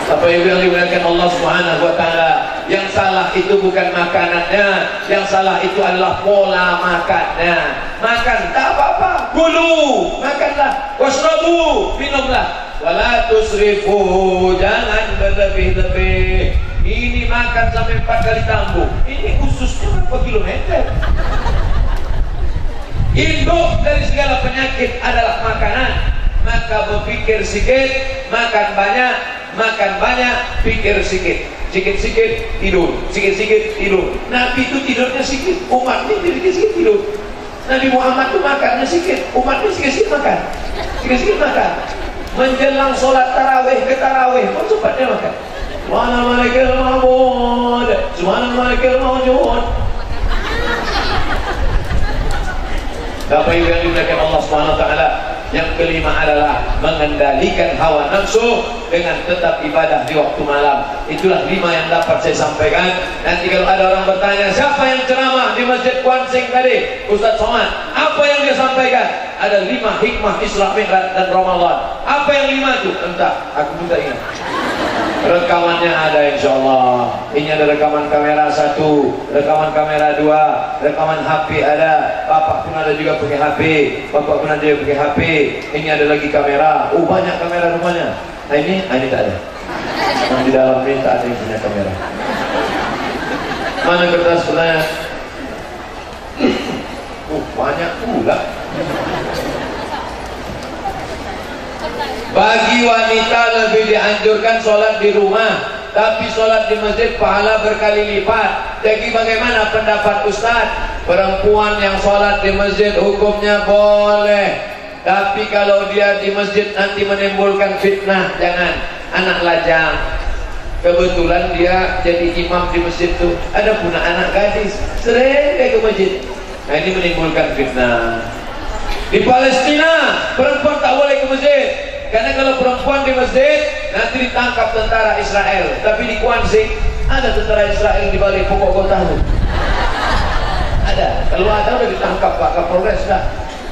Apa yang dimuliakan Allah Subhanahu wa taala, yang salah itu bukan makanannya, yang salah itu adalah pola makannya. Makan tak apa-apa, kulu, makanlah, wasrabu, minumlah, wala tusrifu, jangan berlebih-lebih. Ini makan sampai 4 kali tambung. Ini khususnya berapa kilometer? Induk dari segala penyakit adalah makanan. Maka berpikir sedikit, makan banyak, pikir sedikit. Sikit-sikit tidur, sikit-sikit tidur. Nabi itu tidurnya sedikit, umatnya sedikit tidur. Nabi Muhammad itu makannya sedikit, umatnya sikit-sikit makan. Sikit-sikit makan. Menjelang sholat tarawih ke tarawih pun cepatnya makan. Subhana malikil mahmud, subhana malikil mawjud. Bapak Ibu yang dimuliakan Allah Subhanahu wa taala, yang kelima adalah mengendalikan hawa nafsu dengan tetap ibadah di waktu malam. Itulah 5 yang dapat saya sampaikan. Nanti kalau ada orang bertanya, siapa yang ceramah di Masjid Kuansing tadi? Ustaz Somad. Apa yang dia sampaikan? Ada 5 hikmah Isra Mi'raj dan Ramadan. Apa yang 5 itu? Entah, aku minta ingat. Rekamannya ada insyaallah. Ini ada rekaman kamera 1, rekaman kamera 2, rekaman HP ada. Bapak pun ada juga pakai HP, bapak pun ada juga pakai HP. Ini ada lagi kamera. Oh, banyak kamera rumahnya. Nah ini tak ada. Yang di dalam ini tak ada yang punya kamera. Mana kertas sebenarnya? Banyak pula. Bagi wanita lebih dianjurkan sholat di rumah, tapi sholat di masjid pahala berkali lipat. Jadi bagaimana pendapat Ustaz? Perempuan yang sholat di masjid hukumnya boleh, tapi kalau dia di masjid nanti menimbulkan fitnah, jangan. Anak lajang, kebetulan dia jadi imam di masjid itu, ada pula anak gadis sering ke masjid. Nah ini menimbulkan fitnah. Di Palestina perempuan tak boleh ke masjid, karena kalau perempuan di masjid nanti ditangkap tentara Israel. Tapi di Kuansing ada tentara Israel di balik pokok kota itu. Ada. Kalau ada udah ditangkap Pak Kapolres dah.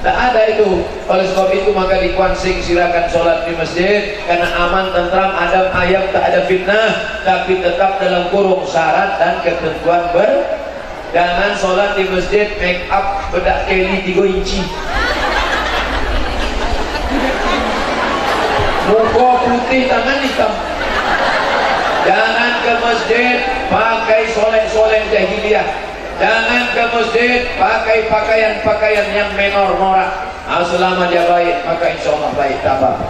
Tak ada itu. Oleh sebab itu maka di Kuansing silakan sholat di masjid, karena aman, tentram, adem, ayam, tak ada fitnah. Tapi tetap dalam kurung syarat dan ketentuan jangan sholat di masjid make up bedak keli 3 inci. Muka putih, tangan hitam. Jangan ke masjid pakai solek-solek jahiliyah. Jangan ke masjid pakai pakaian-pakaian yang menor norak. Selama dia baik, maka insya Allah baik, tak apa-apa.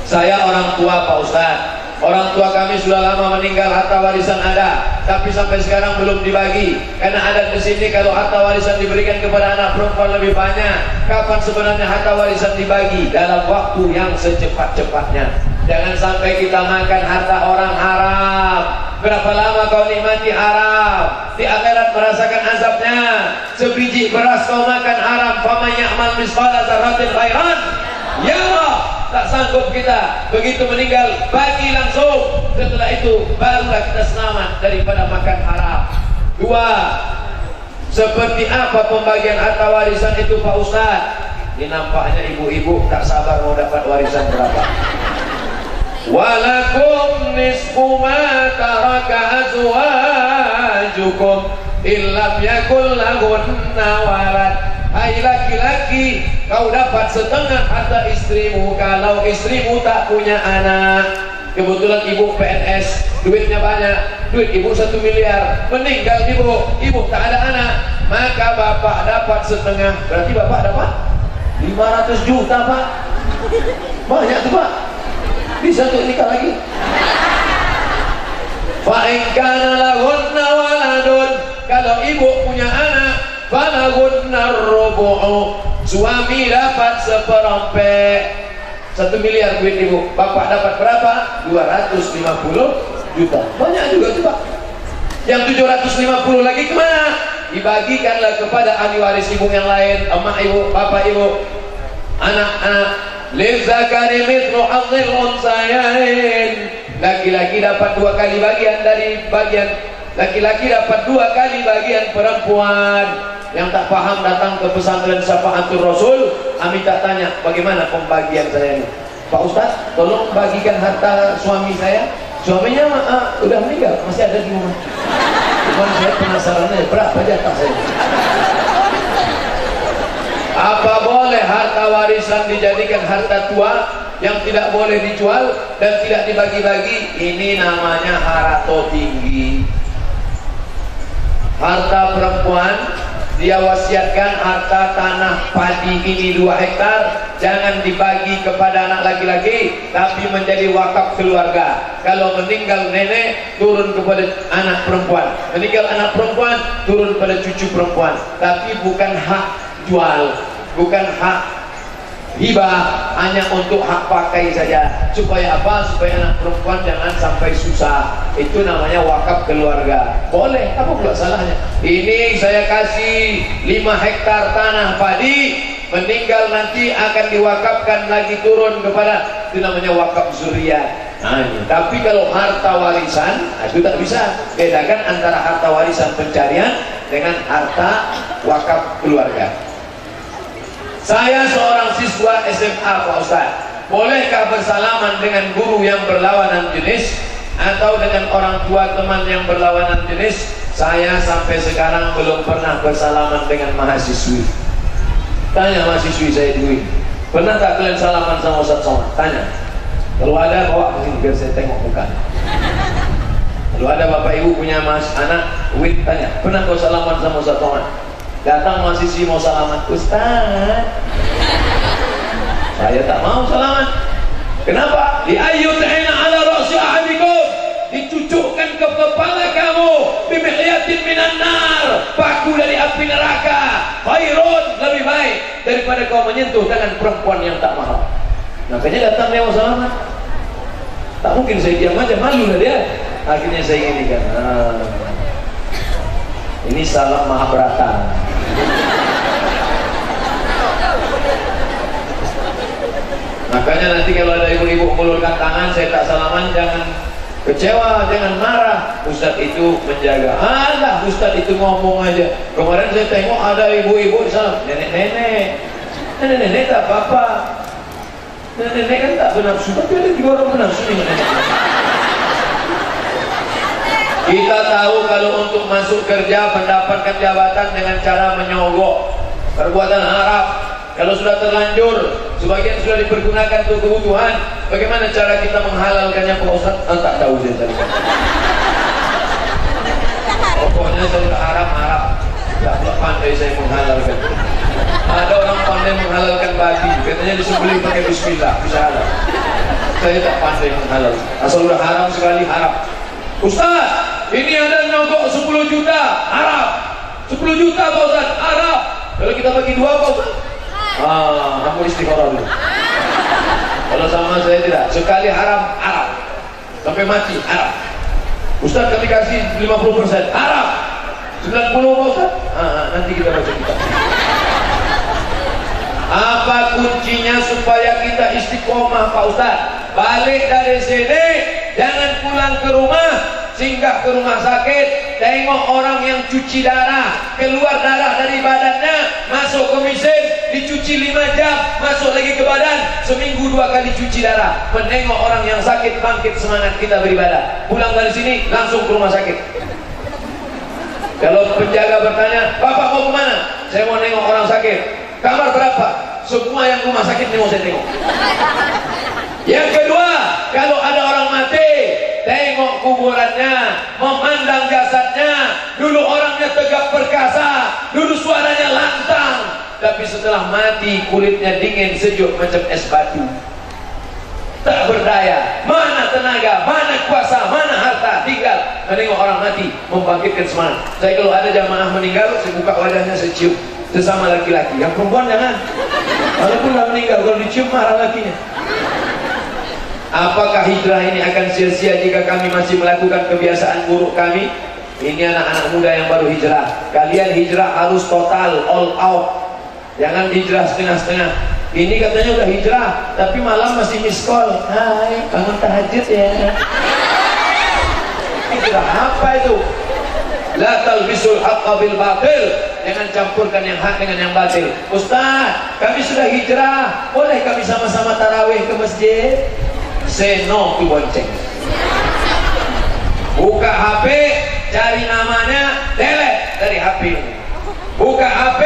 Saya orang tua Pak Ustaz. Orang tua kami sudah lama meninggal, harta warisan ada, tapi sampai sekarang belum dibagi. Karena ada di sini kalau harta warisan diberikan kepada anak perempuan lebih banyak. Kapan sebenarnya harta warisan dibagi? Dalam waktu yang secepat-cepatnya. Jangan sampai kita makan harta orang haram. Berapa lama kau nikmati haram? Di akhirat merasakan azabnya. Sebiji beras kau makan haram, faman ya'mal misqala dzarratin khairan yarah. Tak sanggup kita, begitu meninggal bagi langsung. Setelah itu barulah kita selamat daripada makan haram. 2. Seperti apa pembagian harta warisan itu Pak Ustaz? Ini nampaknya ibu-ibu tak sabar mau dapat warisan berapa. Walakum nisfu ma taraka azwajukum illam yakul lahunna walad. Hai laki-laki, kau dapat setengah harta istrimu kalau istrimu tak punya anak. Kebetulan ibu PNS, duitnya banyak, duit ibu 1 miliar, meninggal ibu tak ada anak, maka bapak dapat setengah. Berarti bapak dapat 500 juta pak. Banyak tuh pak, bisa tuh nikah lagi. Fa in kana lahunna waladun, kalau ibu punya anak, falahunna rubu'u, suami dapat seperempat. 1 miliar duit ibu, bapak dapat berapa? 250 juta. Banyak juga tuh pak. Yang 750 lagi kemana? Dibagikanlah kepada ahli waris ibu yang lain, emak ibu, bapak ibu, anak-anak. Lizakari mithlu hadzil unsayain. Laki-laki dapat 2 kali bagian dari bagian laki-laki, dapat 2 kali bagian perempuan. Yang tak paham datang ke pesantren Syafaatul Rasul, kami tak tanya bagaimana pembagian saya ini. Pak Ustaz, tolong bagikan harta suami saya. Suaminya udah meninggal, masih ada di rumah. Cuman saya penasaran aja, berapa jatah saya? Apa boleh harta warisan dijadikan harta tua yang tidak boleh dijual dan tidak dibagi-bagi? Ini namanya harato tinggi. Harta perempuan, dia wasiatkan harta tanah padi ini 2 hektar jangan dibagi kepada anak laki-laki tapi menjadi wakaf keluarga. Kalau meninggal nenek turun kepada anak perempuan, meninggal anak perempuan turun pada cucu perempuan, tapi bukan hak jual, bukan hak hibah, hanya untuk hak pakai saja. Supaya apa? Supaya anak perempuan jangan sampai susah. Itu namanya wakaf keluarga. Boleh, apa pula salahnya? Ini saya kasih 5 hektar tanah padi, meninggal nanti akan diwakafkan lagi turun kepada, itu namanya wakaf zuriyah. Nah, tapi kalau harta warisan, itu tak bisa. Bedakan antara harta warisan pencarian dengan harta wakaf keluarga. Saya seorang siswa SMA Pak Ustaz, bolehkah bersalaman dengan guru yang berlawanan jenis atau dengan orang tua teman yang berlawanan jenis? Saya sampai sekarang belum pernah bersalaman dengan mahasiswi. Tanya mahasiswi saya dulu, pernah tak kalian salaman sama Ustaz Somad? Tanya. Kalau ada bawa ke sini biar saya tengok muka. Kalau ada bapak ibu punya anak, wait, tanya, pernah kau salaman sama Ustaz Somad? Datang mahasiswi mau salaman, Ustaz, saya tak mau salaman. Kenapa? Li'ayyut'ina ala ra'si ahadikum, dicucukkan ke kepala kamu bimihyatin minan nar, paku dari api neraka, khairun, lebih baik daripada kau menyentuh tangan perempuan yang tak mahram. Makanya datang dia mau salaman. Tak mungkin saya diam aja, malu lah dia. Akhirnya saya ini kan, ini salam Mahabharata. Makanya nanti kalau ada ibu-ibu mengulurkan tangan saya tak salaman, jangan kecewa, jangan marah. Ustadz itu menjaga. Alah, Ustadz itu ngomong aja. Kemarin saya tengok ada ibu-ibu salam, nenek-nenek. Nenek-nenek tak apa-apa. Nenek-nenek kan tak bernafsu, tapi ada juga orang bernafsu nih. Kita tahu kalau untuk masuk kerja mendapatkan jabatan dengan cara menyogok, perbuatan haram. Kalau sudah terlanjur, sebagian sudah dipergunakan untuk kebutuhan, bagaimana cara kita menghalalkannya Pak Ustaz? Tak tahu saya tadi. Pokoknya saya sudah haram. Tak pandai saya menghalalkan. Ada orang pandai menghalalkan babi, katanya disembelih pakai bismillah, bisa halal. Saya tak pandai menghalalkan. Asal sudah haram sekali, haram. Ustaz, ini ada nyogok 10 juta, haram. 10 juta Pak Ustaz, haram. Kalau kita bagi 2 Pak Ustaz, kamu istikharah dulu. Kalau sama saya tidak, sekali haram, haram. Sampai mati, haram. Ustaz kami kasih 50%, haram. 90 Pak Ustaz, nanti kita baca kitab. Apa kuncinya supaya kita istiqomah Pak Ustaz? Balik dari sini, jangan pulang ke rumah, singgah ke rumah sakit, tengok orang yang cuci darah, keluar darah dari badannya, masuk ke mesin, dicuci cuci 5 jam, masuk lagi ke badan, seminggu 2 kali cuci darah. Menengok orang yang sakit, bangkit semangat kita beribadah. Pulang dari sini langsung ke rumah sakit. Kalau penjaga bertanya, "Bapak mau kemana?" "Saya mau nengok orang sakit." "Kamar berapa?" "Semua yang rumah sakit ini mau saya tengok." Yang kedua, kalau ada orang mati, tengok kuburannya, memandang jasadnya. Dulu orangnya tegap perkasa, dulu suaranya lantang, tapi setelah mati kulitnya dingin sejuk macam es batu. Tak berdaya, mana tenaga, mana kuasa, mana harta, tinggal menengok orang mati, membangkitkan semangat. Saya kalau ada jamaah meninggal, saya buka wajahnya, saya cium. Sesama laki-laki, yang perempuan jangan. Walaupun dah meninggal, kalau dicium marah lakinya. Apakah hijrah ini akan sia-sia jika kami masih melakukan kebiasaan buruk kami? Ini anak-anak muda yang baru hijrah. Kalian hijrah harus total, all out. Jangan hijrah setengah-setengah. Ini katanya udah hijrah, tapi malam masih miss call. "Hai, bangun tahajud ya." Hijrah apa itu? La talbisul haqqa bil batil. Jangan campurkan yang hak dengan yang batil. "Ustaz, kami sudah hijrah, boleh kami sama-sama tarawih ke masjid?" Say no to bonceng. Buka HP, cari namanya, delete dari HP. Buka HP,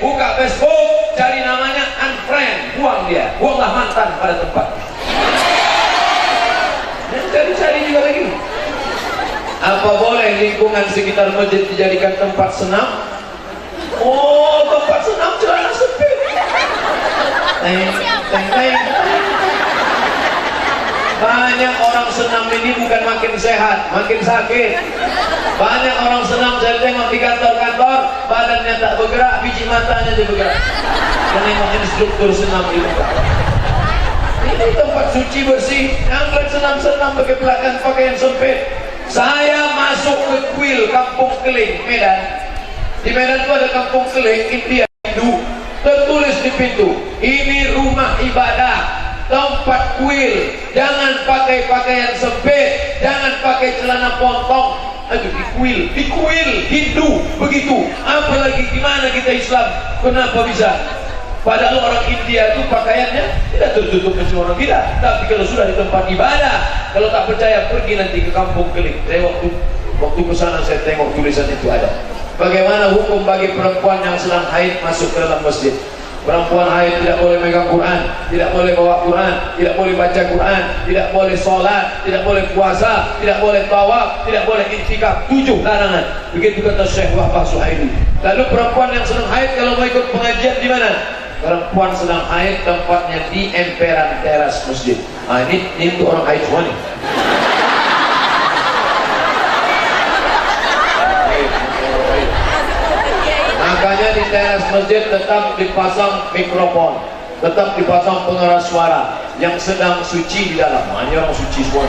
buka Facebook, cari namanya, unfriend, buang dia, buanglah mantan pada tempat. Dan cari-cari juga lagi. Apa boleh lingkungan sekitar masjid dijadikan tempat senam? Oh, tempat senam celana sempit. Teng. Banyak orang senam ini bukan makin sehat, makin sakit. Banyak orang senam saya tengok di kantor-kantor, badannya tak bergerak, biji matanya aja bergerak. Menengok instruktur senam di muka. Ini tempat suci bersih, jangan senam-senam pakai belakang pakaian sempit. Saya masuk ke kuil Kampung Keling, Medan. Di Medan itu ada Kampung Keling, India, Hindu. Tertulis di pintu, ini rumah ibadah, tempat kuil. Jangan pakai pakaian sempit, jangan pakai celana pontong. Aduh, di kuil Hindu begitu. Apalagi gimana kita Islam? Kenapa bisa? Padahal orang India itu pakaiannya tidak tertutup macam orang kita. Tapi kalau sudah di tempat ibadah, kalau tak percaya pergi nanti ke Kampung Keling. Saya waktu ke sana saya tengok tulisan itu ada. Bagaimana hukum bagi perempuan yang sedang haid masuk ke dalam masjid? Perempuan haid tidak boleh megang Quran, tidak boleh bawa Quran, tidak boleh baca Quran, tidak boleh sholat, tidak boleh puasa, tidak boleh tawaf, tidak boleh iktikaf. 7 larangan. Begitu kata Syekh Wahbah Suhaili. Lalu perempuan yang sedang haid kalau mau ikut pengajian di mana? Perempuan sedang haid tempatnya di emperan teras masjid. Nah, ini untuk orang haid semua nih. Makanya di teras masjid tetap dipasang mikrofon, tetap dipasang pengeras suara yang sedang suci di dalam. Hanya orang suci semua.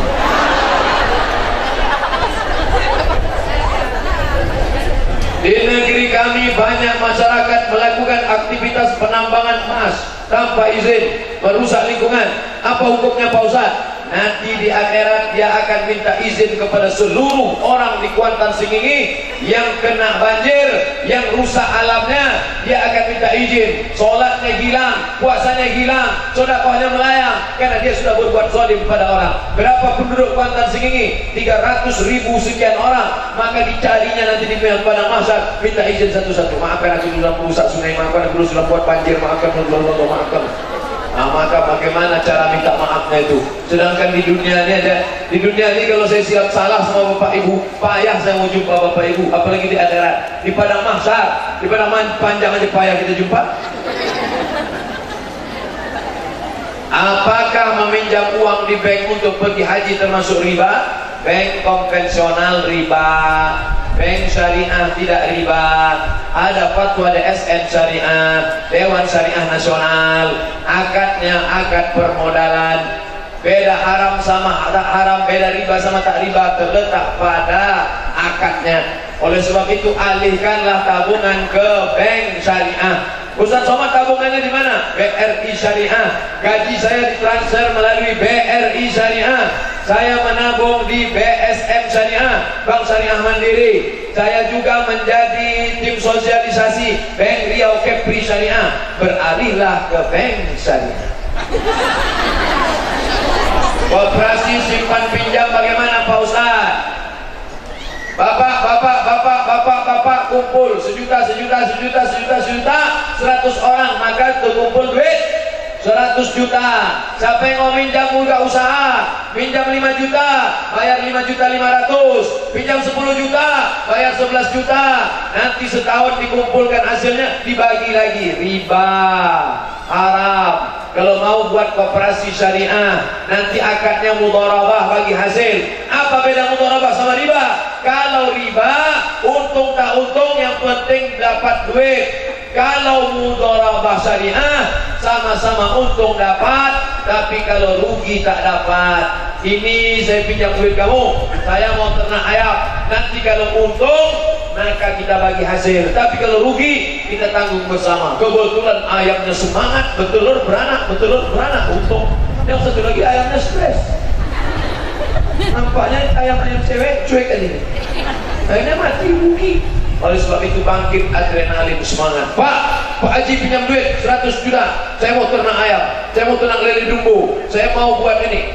Di negeri kami banyak masyarakat melakukan aktivitas penambangan emas tanpa izin, merusak lingkungan. Apa hukumnya Pak Ustaz? Nanti di akhirat dia akan minta izin kepada seluruh orang di Kuantan Singingi yang kena banjir, yang rusak alamnya. Dia akan minta izin. Solatnya hilang, puasanya hilang, sedekahnya melayang karena dia sudah berbuat zalim pada orang. Berapa penduduk Kuantan Singingi? 300.000 sekian orang. Maka dicarinya nanti di padang mahsyar, minta izin satu-satu. Maafkan aku sudah merusak sungai, maafkan aku sudah buat banjir, maafkan. Nah, maka bagaimana cara minta maafnya itu? Sedangkan di dunia ini ada, di dunia ini kalau saya silap salah sama bapak ibu, payah saya mau jumpa bapak ibu, apalagi di akhirat. Di padang mahsyar, di padang panjang aja payah kita jumpa. Apakah meminjam uang di bank untuk pergi haji termasuk riba? Bank konvensional riba, bank syariah tidak riba. Ada fatwa DSN syariah, Dewan Syariah Nasional. Akadnya akad permodalan. Beda haram sama tak haram, beda riba sama tak riba, terletak pada akadnya. Oleh sebab itu alihkanlah tabungan ke bank syariah. Ustaz Somad tabungannya di mana? BRI Syariah. Gaji saya ditransfer melalui BRI Syariah. Saya menabung di BSM Syariah, Bank Syariah Mandiri. Saya juga menjadi tim sosialisasi Bank Riau Kepri Syariah. Beralihlah ke Bank Syariah. Koperasi simpan pinjam bagaimana Pak Ustaz? Bapak kumpul sejuta 100 orang, maka terkumpul duit 100 juta. Siapa yang mau minjam buka usaha, minjam 5 juta, bayar 5.500.000, pinjam 10 juta, bayar 11 juta. Nanti setahun dikumpulkan hasilnya dibagi lagi, riba, haram. Kalau mau buat koperasi syariah, nanti akadnya mudharabah bagi hasil. Apa beda mudharabah sama riba? Kalau riba, untung tak untung, yang penting dapat duit. Kalau mudharabah syariah, sama-sama untung dapat, tapi kalau rugi tak dapat. Ini saya pinjam duit kamu, saya mau ternak ayam. Nanti kalau untung, maka kita bagi hasil. Tapi kalau rugi, kita tanggung bersama. Kebetulan ayamnya semangat, bertelur beranak, untung. Yang satu lagi ayamnya stres. Nampaknya ayam-ayam cewek cuek aja. Akhirnya mati, rugi. Oleh sebab itu bangkit adrenalin, semangat. Pak Haji pinjam duit 100 juta, saya mau ternak ayam, saya mau ternak lele dumbo, saya mau buat ini.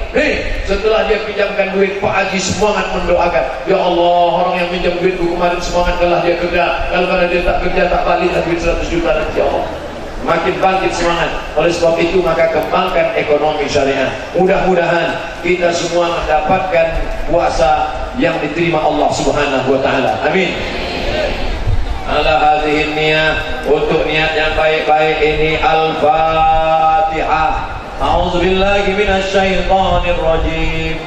Setelah dia pinjamkan duit, Pak Haji semangat mendoakan, ya Allah, orang yang pinjam duitku kemarin semangat kalau dia kerja, kalau dia tak kerja tak balik duit 100 juta nanti, ya Allah. Makin bangkit semangat. Oleh sebab itu maka kembangkan ekonomi syariah. Mudah-mudahan kita semua mendapatkan puasa yang diterima Allah Subhanahu wa taala. Amin. Ala hadhihi niyah, untuk niat yang baik-baik ini. Al-Fatihah. A'udzubillahi minasyaitonir rajim.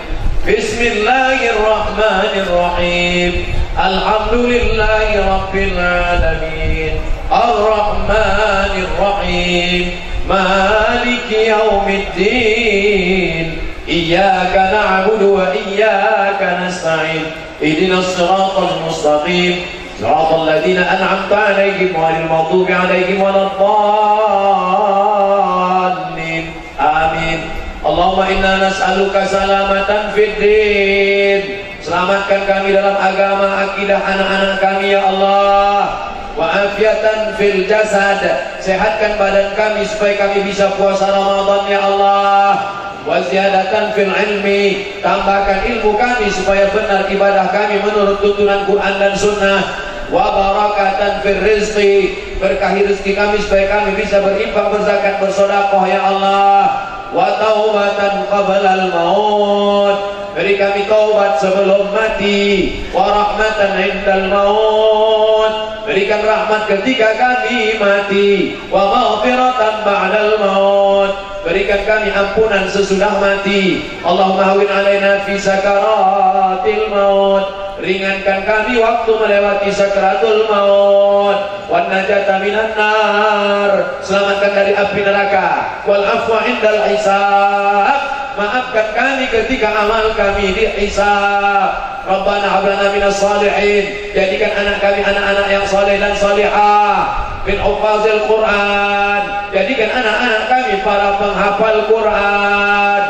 Bismillahirrahmanirrahim. Alhamdulillahi rabbil alamin. Ar-Rahmanir Rahim. Maliki yaumiddin. Iyyaka na'budu wa iyyaka nasta'in. Ihdinas siratal mustaqim. صراط الذين أنعمت عليهم غير المغضوب عليهم ولا الضالين آمين اللهم إنا نسألك سلامة في الدين. Selamatkan kami dalam agama, akidah anak-anak kami ya Allah. Wa afiatan fil jasad, sehatkan badan kami supaya kami bisa puasa Ramadan ya Allah. Wa ziyadatan fil ilmi, tambahkan ilmu kami supaya benar ibadah kami menurut tuntunan Quran dan Sunnah. Wa barakatan fil rizqi, berkahi rezeki kami supaya kami bisa berinfak, berzakat, bersedekah ya Allah. Wa taubatan qabla al maut, beri kami taubat sebelum mati. Wa rahmatan indal maut, berikan rahmat ketika kami mati. Wa maghfiratan ba'dal maut, berikan kami ampunan sesudah mati. Allahumma hawin alaina fi sakaratil maut, ringankan kami waktu melewati sakaratul maut. Wan najata minan nar, selamatkan dari api neraka. Wal afwa indal hisab, maafkan kami ketika amal kami dihisab. Rabbana hablana minas salihin, jadikan anak kami anak-anak yang saleh dan salihah. Min hufazil Quran, jadikan anak-anak kami para penghafal Quran.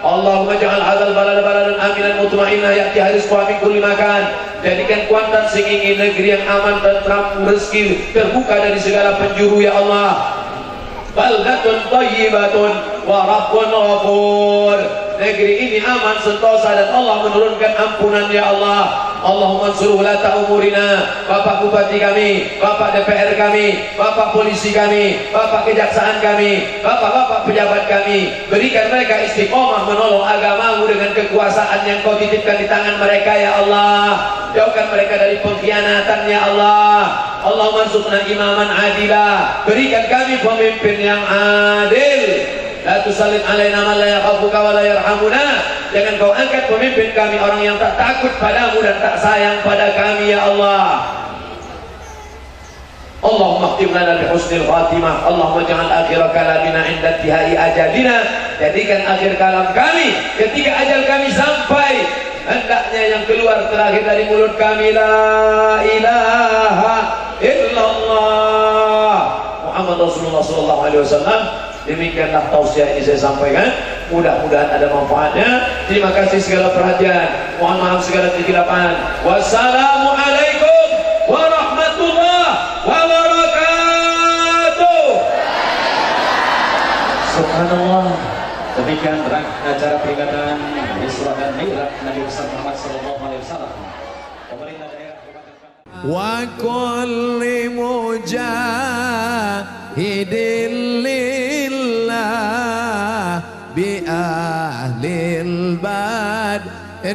Allahumma ja'al hadzal balada baladan aminan mutmainnah ya'tiha rizquha min kulli makan, jadikan Kuantan sing ingin negeri yang aman, tentram, rezeki terbuka dari segala penjuru ya Allah. Baldatun thayyibatun wa rabbun ghafur, negeri ini aman sentosa dan Allah menurunkan ampunan ya Allah. Allahumma ansur ulata umurina, Bapak Bupati kami, Bapak DPR kami, Bapak Polisi kami, Bapak Kejaksaan kami, Bapak-bapak pejabat kami, berikan mereka istiqomah menolong agamamu dengan kekuasaan yang kau titipkan di tangan mereka ya Allah. Jauhkan mereka dari pengkhianatan ya Allah. Allahumma ansurna imaman adila, berikan kami pemimpin yang adil. La tusallit alaina man la yakhafuka wa la yarhamuna, jangan kau angkat pemimpin kami orang yang tak takut padamu dan tak sayang pada kami ya Allah. Allahumma khtim lana bi husnil khatimah. Allahumma ja'al akhir kalamina 'inda intihai ajalina, jadikan akhir kalam kami ketika ajal kami sampai, hendaknya yang keluar terakhir dari mulut kami la ilaha illallah Muhammad Rasulullah sallallahu alaihi wasallam. Demikianlah tausiah ini saya sampaikan. Mudah-mudahan ada manfaatnya. Terima kasih segala perhatian. Mohon maaf segala kekhilapan. Wassalamualaikum warahmatullahi wabarakatuh. Subhanallah. Demikian acara peringatan Isra dan Mi'raj Nabi besar Muhammad sallallahu alaihi wasallam. Pemerintah daerah wa kulli mujahidin lillah bi ahlil badriyah